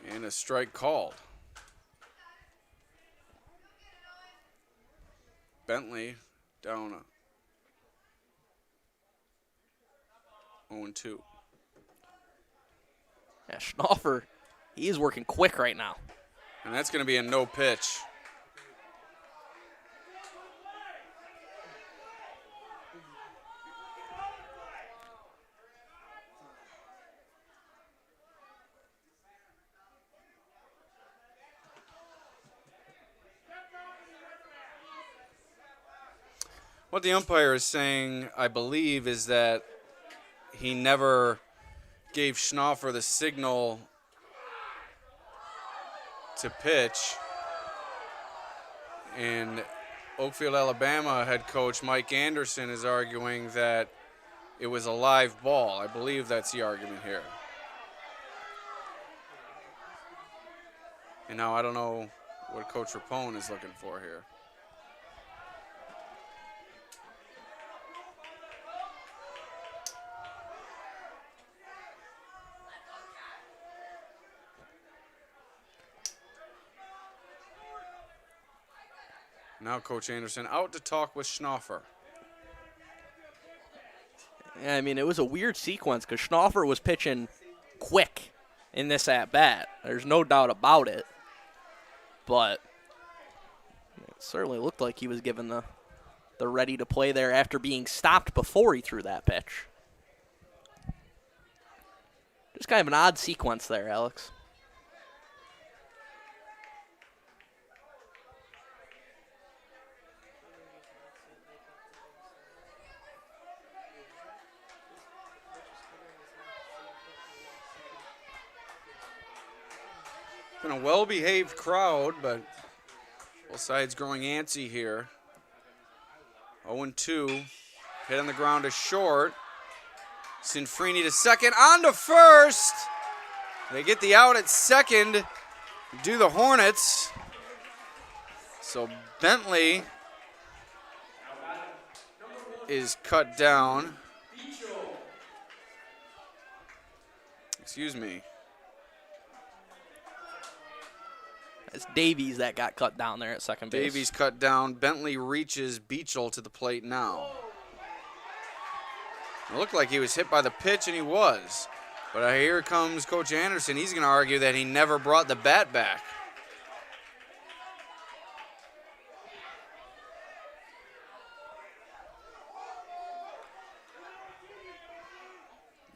And a strike called. Bentley down 0-2. Yeah, Schnaufer, he's working quick right now. And that's going to be a no pitch. What the umpire is saying, I believe, is that he never gave Schnaufer the signal to pitch. And Oakfield-Alabama head coach Mike Anderson is arguing that it was a live ball. I believe that's the argument here. And now I don't know what Coach Rapone is looking for here. Now Coach Anderson out to talk with Schnaufer. Yeah, I mean, it was a weird sequence because Schnaufer was pitching quick in this at-bat. There's no doubt about it. But it certainly looked like he was given the ready to play there after being stopped before he threw that pitch. Just kind of an odd sequence there, Alex. Been a well-behaved crowd, but both sides growing antsy here. 0-2. Hit on the ground is short. Sinfrini to second, on to first. They get the out at second. Do the Hornets. So Bentley is cut down. Excuse me. It's Davies that got cut down there at second base. Davies cut down. Bentley reaches Beachel to the plate now. It looked like he was hit by the pitch, and he was. But here comes Coach Anderson. He's going to argue that he never brought the bat back.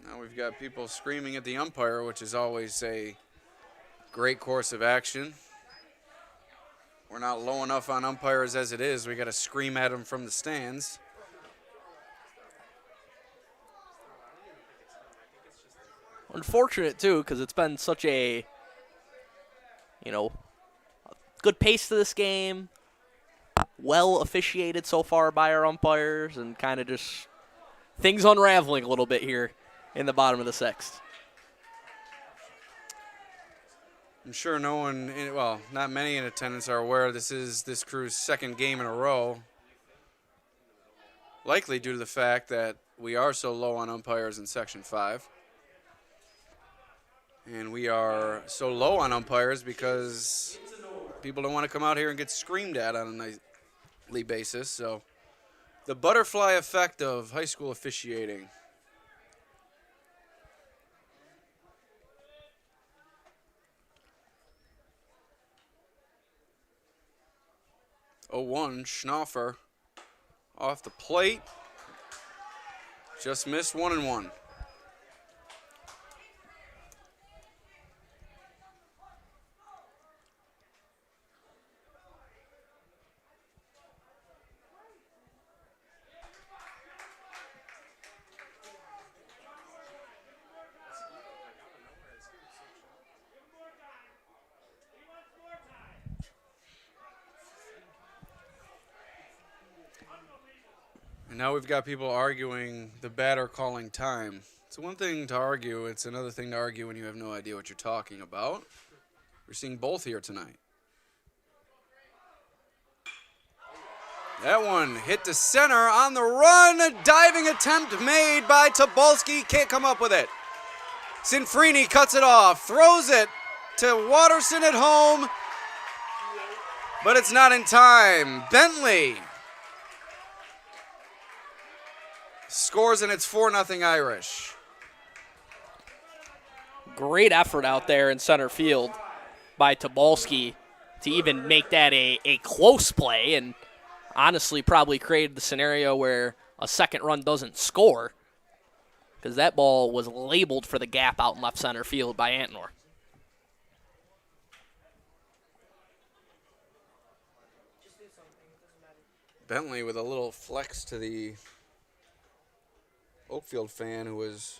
Now we've got people screaming at the umpire, which is always a great course of action. We're not low enough on umpires as it is. We got to scream at them from the stands. Unfortunate, too, because it's been such a, good pace to this game. Well officiated so far by our umpires, and kind of just things unraveling a little bit here in the bottom of the sixth. I'm sure no one, not many in attendance are aware this is this crew's second game in a row. Likely due to the fact that we are so low on umpires in Section 5. And we are so low on umpires because people don't want to come out here and get screamed at on a nightly basis. So the butterfly effect of high school officiating. Oh, Schnaufer off the plate. Just missed 1-1. Now we've got people arguing the batter calling time. It's one thing to argue. It's another thing to argue when you have no idea what you're talking about. We're seeing both here tonight. That one hit to center on the run. A diving attempt made by Tobolski. Can't come up with it. Sinfrini cuts it off. Throws it to Watterson at home. But it's not in time. Bentley scores, and it's 4-0 Irish. Great effort out there in center field by Tobolski to even make that a close play, and honestly probably created the scenario where a second run doesn't score because that ball was labeled for the gap out in left center field by Antnor. Bentley with a little flex to the Oakfield fan who was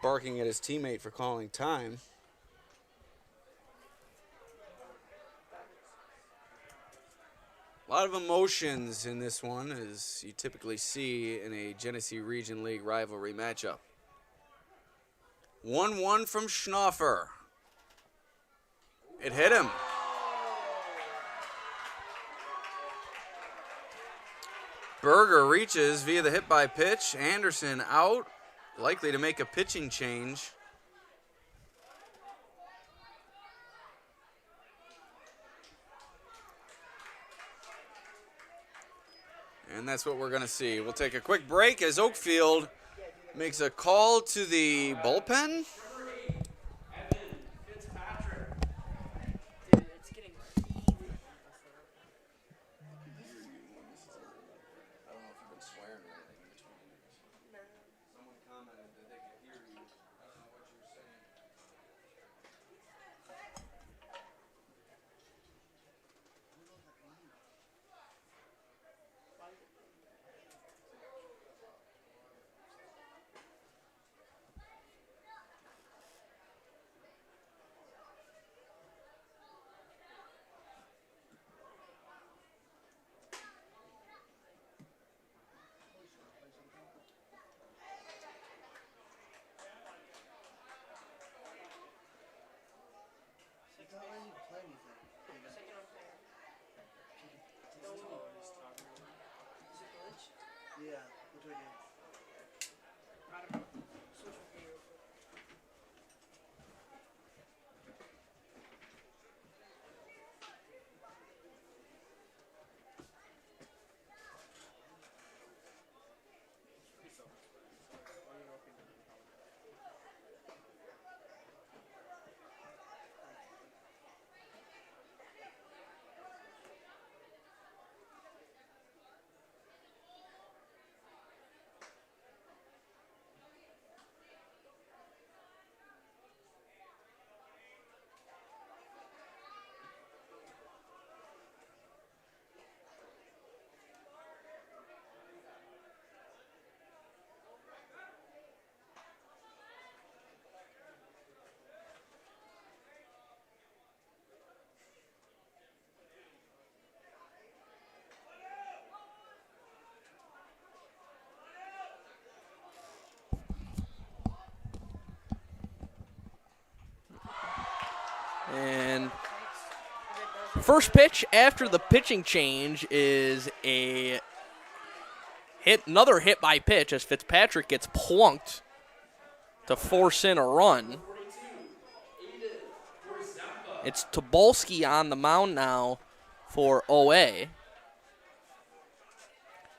barking at his teammate for calling time. A lot of emotions in this one, as you typically see in a Genesee Region League rivalry matchup. 1-1 from Schnoffer. It hit him. Berger reaches via the hit by pitch. Anderson out, likely to make a pitching change. And that's what we're going to see. We'll take a quick break as Oakfield makes a call to the bullpen. Dude, it's getting really Someone commented that they could hear you. I don't know what you were saying. second umpire. Is it glitch? Yeah, what do I do? I don't know. Switch with me real quick. And first pitch after the pitching change is another hit by pitch as Fitzpatrick gets plunked to force in a run. It's Tobolski on the mound now for OA.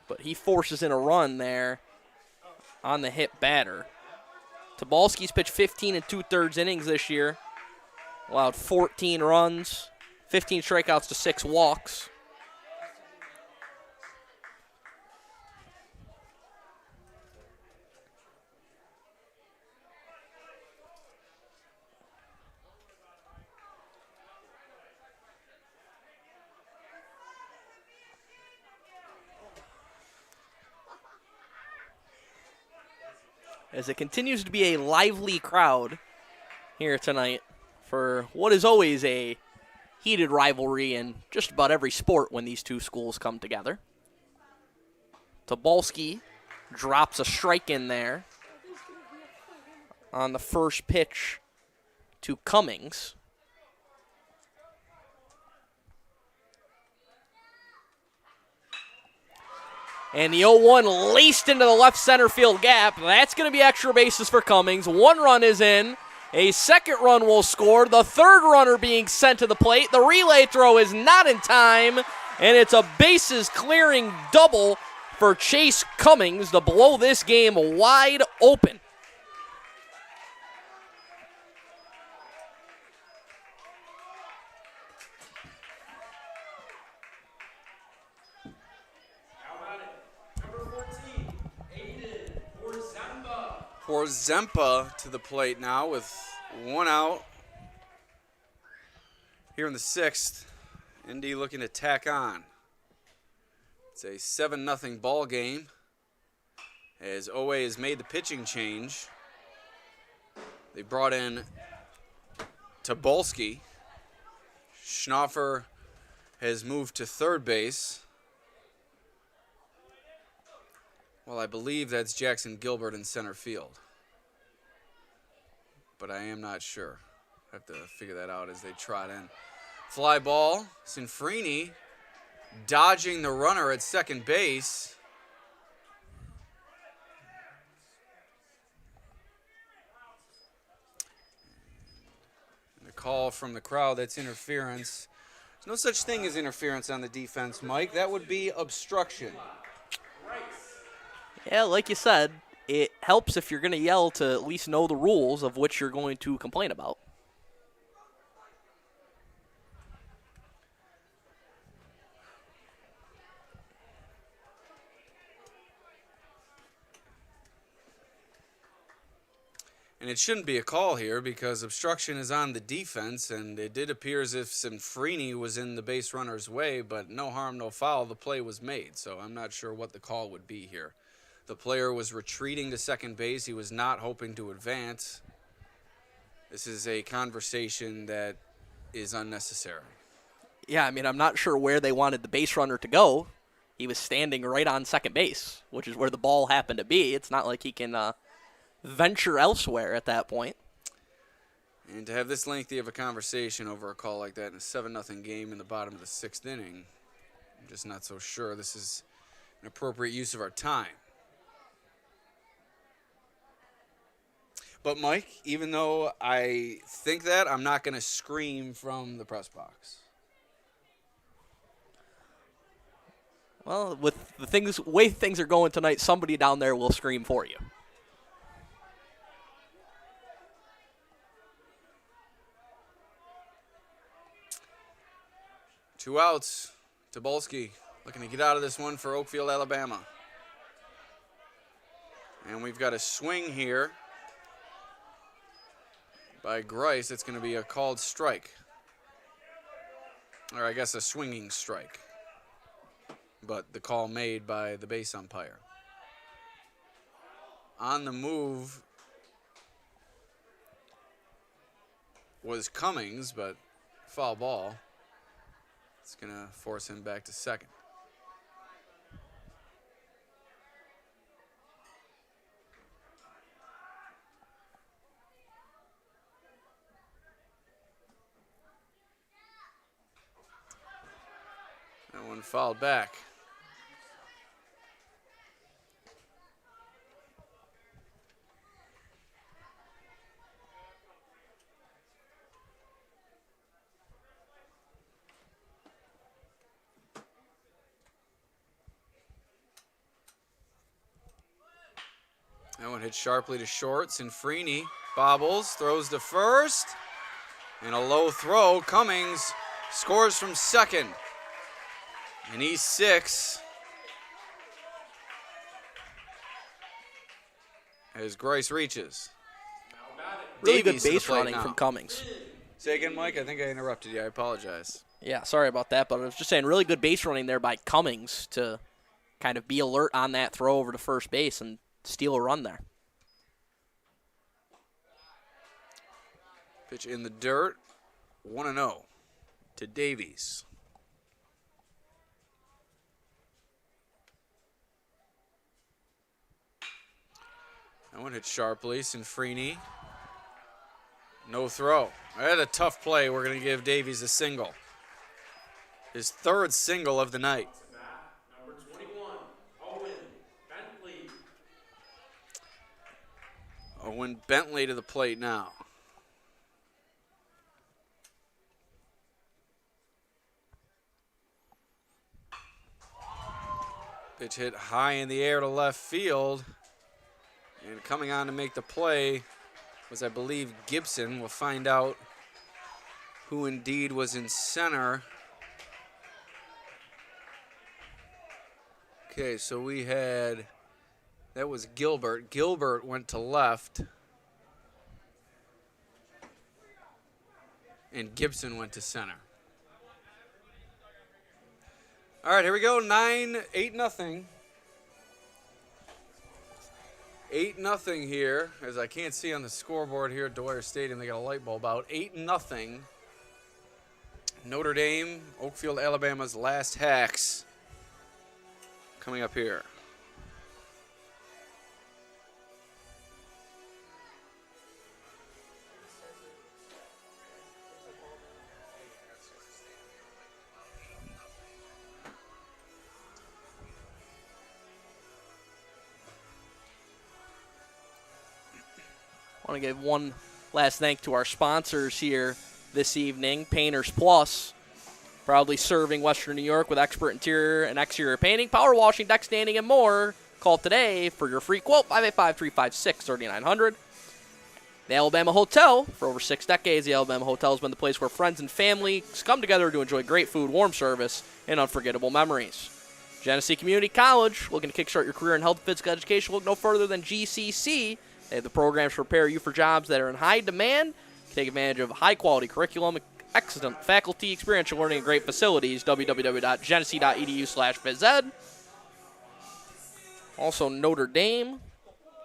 But he forces in a run there on the hit batter. Tobolski's pitched 15 2/3 innings this year. Allowed 14 runs, 15 strikeouts to 6 walks. As it continues to be a lively crowd here tonight for what is always a heated rivalry in just about every sport when these two schools come together. Tobolski drops a strike in there on the first pitch to Cummings. And the 0-1 laced into the left center field gap. That's going to be extra bases for Cummings. 1 run is in. A second run will score. The third runner being sent to the plate. The relay throw is not in time. And it's a bases clearing double for Chase Cummings to blow this game wide open. For Zempa to the plate now with 1 out. Here in the 6th, Indy looking to tack on. It's a 7-0 ball game as OA has made the pitching change. They brought in Tobolski. Schnoffer has moved to third base. Well, I believe that's Jackson Gilbert in center field. But I am not sure. I have to figure that out as they trot in. Fly ball. Sinfrini dodging the runner at second base. And the call from the crowd, that's interference. There's no such thing as interference on the defense, Mike. That would be obstruction. Yeah, like you said, it helps if you're going to yell to at least know the rules of which you're going to complain about. And it shouldn't be a call here because obstruction is on the defense, and it did appear as if Sinfrini was in the base runner's way, but no harm, no foul. The play was made, so I'm not sure what the call would be here. The player was retreating to second base. He was not hoping to advance. This is a conversation that is unnecessary. Yeah, I mean, I'm not sure where they wanted the base runner to go. He was standing right on second base, which is where the ball happened to be. It's not like he can venture elsewhere at that point. And to have this lengthy of a conversation over a call like that in a 7-0 game in the bottom of the 6th inning, I'm just not so sure this is an appropriate use of our time. But, Mike, even though I think that, I'm not going to scream from the press box. Well, with the way things are going tonight, somebody down there will scream for you. Two outs. Tobolski looking to get out of this one for Oakfield-Alabama. And we've got a swing here by Grice. It's going to be a called strike. Or I guess a swinging strike. But the call made by the base umpire. On the move was Cummings, but foul ball. It's going to force him back to second. That one fouled back. That one hit sharply to short. Sinfrini bobbles, throws to first. And a low throw. Cummings scores from second. And he's 6. As Grice reaches. Really Davies good to the base plate running now. from Cummings. Say again, Mike? I think I interrupted you. I apologize. Yeah, sorry about that, but I was just saying really good base running there by Cummings to kind of be alert on that throw over to first base and steal a run there. Pitch in the dirt. 1-0 to Davies. That one hit sharply. Sinfrini. No throw. I had a tough play. We're going to give Davies a single. His 3rd single of the night. Number 21, Owen Bentley. Owen Bentley to the plate now. Pitch hit high in the air to left field. And coming on to make the play was, I believe, Gibson. We'll find out who indeed was in center. Okay, so we had, that was Gilbert. Gilbert went to left. And Gibson went to center. All right, here we go. 8-0. 8-0 here, as I can't see on the scoreboard here at Dwyer Stadium. They got a light bulb out. 8-0. Notre Dame, Oakfield-Alabama's last Hacks coming up here. I want to give one last thank to our sponsors here this evening. Painters Plus, proudly serving Western New York with expert interior and exterior painting, power washing, deck standing, and more. Call today for your free quote, 585-356-3900. The Alabama Hotel. For over 6 decades, the Alabama Hotel has been the place where friends and families come together to enjoy great food, warm service, and unforgettable memories. Genesee Community College, looking to kickstart your career in health and physical education, look no further than GCC. They have the programs to prepare you for jobs that are in high demand. Take advantage of high-quality curriculum, excellent faculty, experiential learning, and great facilities. www.genesee.edu/phys-ed. Also Notre Dame,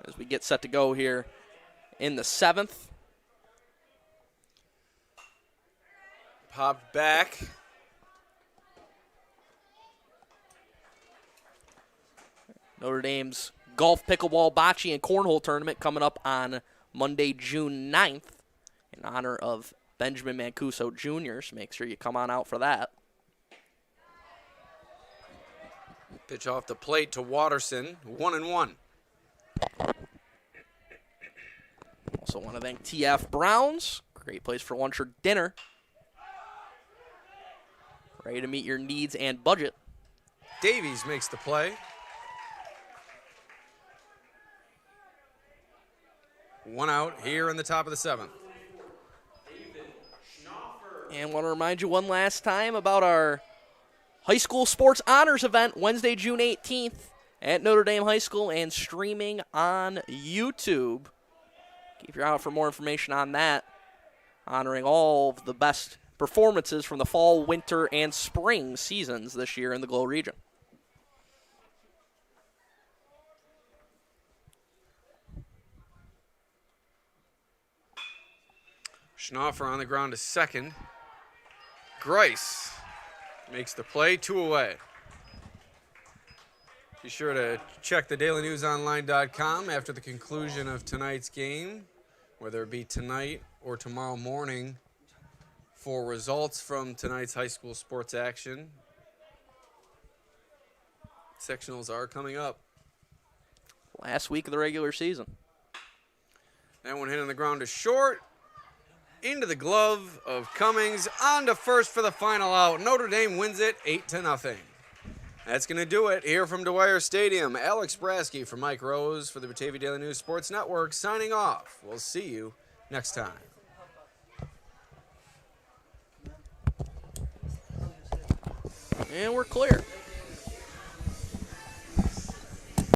as we get set to go here in the 7th. Popped back. Notre Dame's golf, pickleball, bocce, and cornhole tournament coming up on Monday, June 9th in honor of Benjamin Mancuso Jr., so make sure you come on out for that. Pitch off the plate to Watterson, 1-1. Also want to thank TF Browns, great place for lunch or dinner. Ready to meet your needs and budget. Davies makes the play. 1 out here in the top of the 7th. And want to remind you one last time about our high school sports honors event Wednesday, June 18th at Notre Dame High School and streaming on YouTube. Keep your eye out for more information on that, honoring all of the best performances from the fall, winter, and spring seasons this year in the Glow region. Schnaufer on the ground to second. Grice makes the play, 2 away. Be sure to check the dailynewsonline.com after the conclusion of tonight's game, whether it be tonight or tomorrow morning, for results from tonight's high school sports action. Sectionals are coming up. Last week of the regular season. That one hit on the ground to short. Into the glove of Cummings. On to first for the final out. Notre Dame wins it 8-0. That's going to do it here from Dwyer Stadium. Alex Brasky for Mike Rose for the Batavia Daily News Sports Network signing off. We'll see you next time. And we're clear.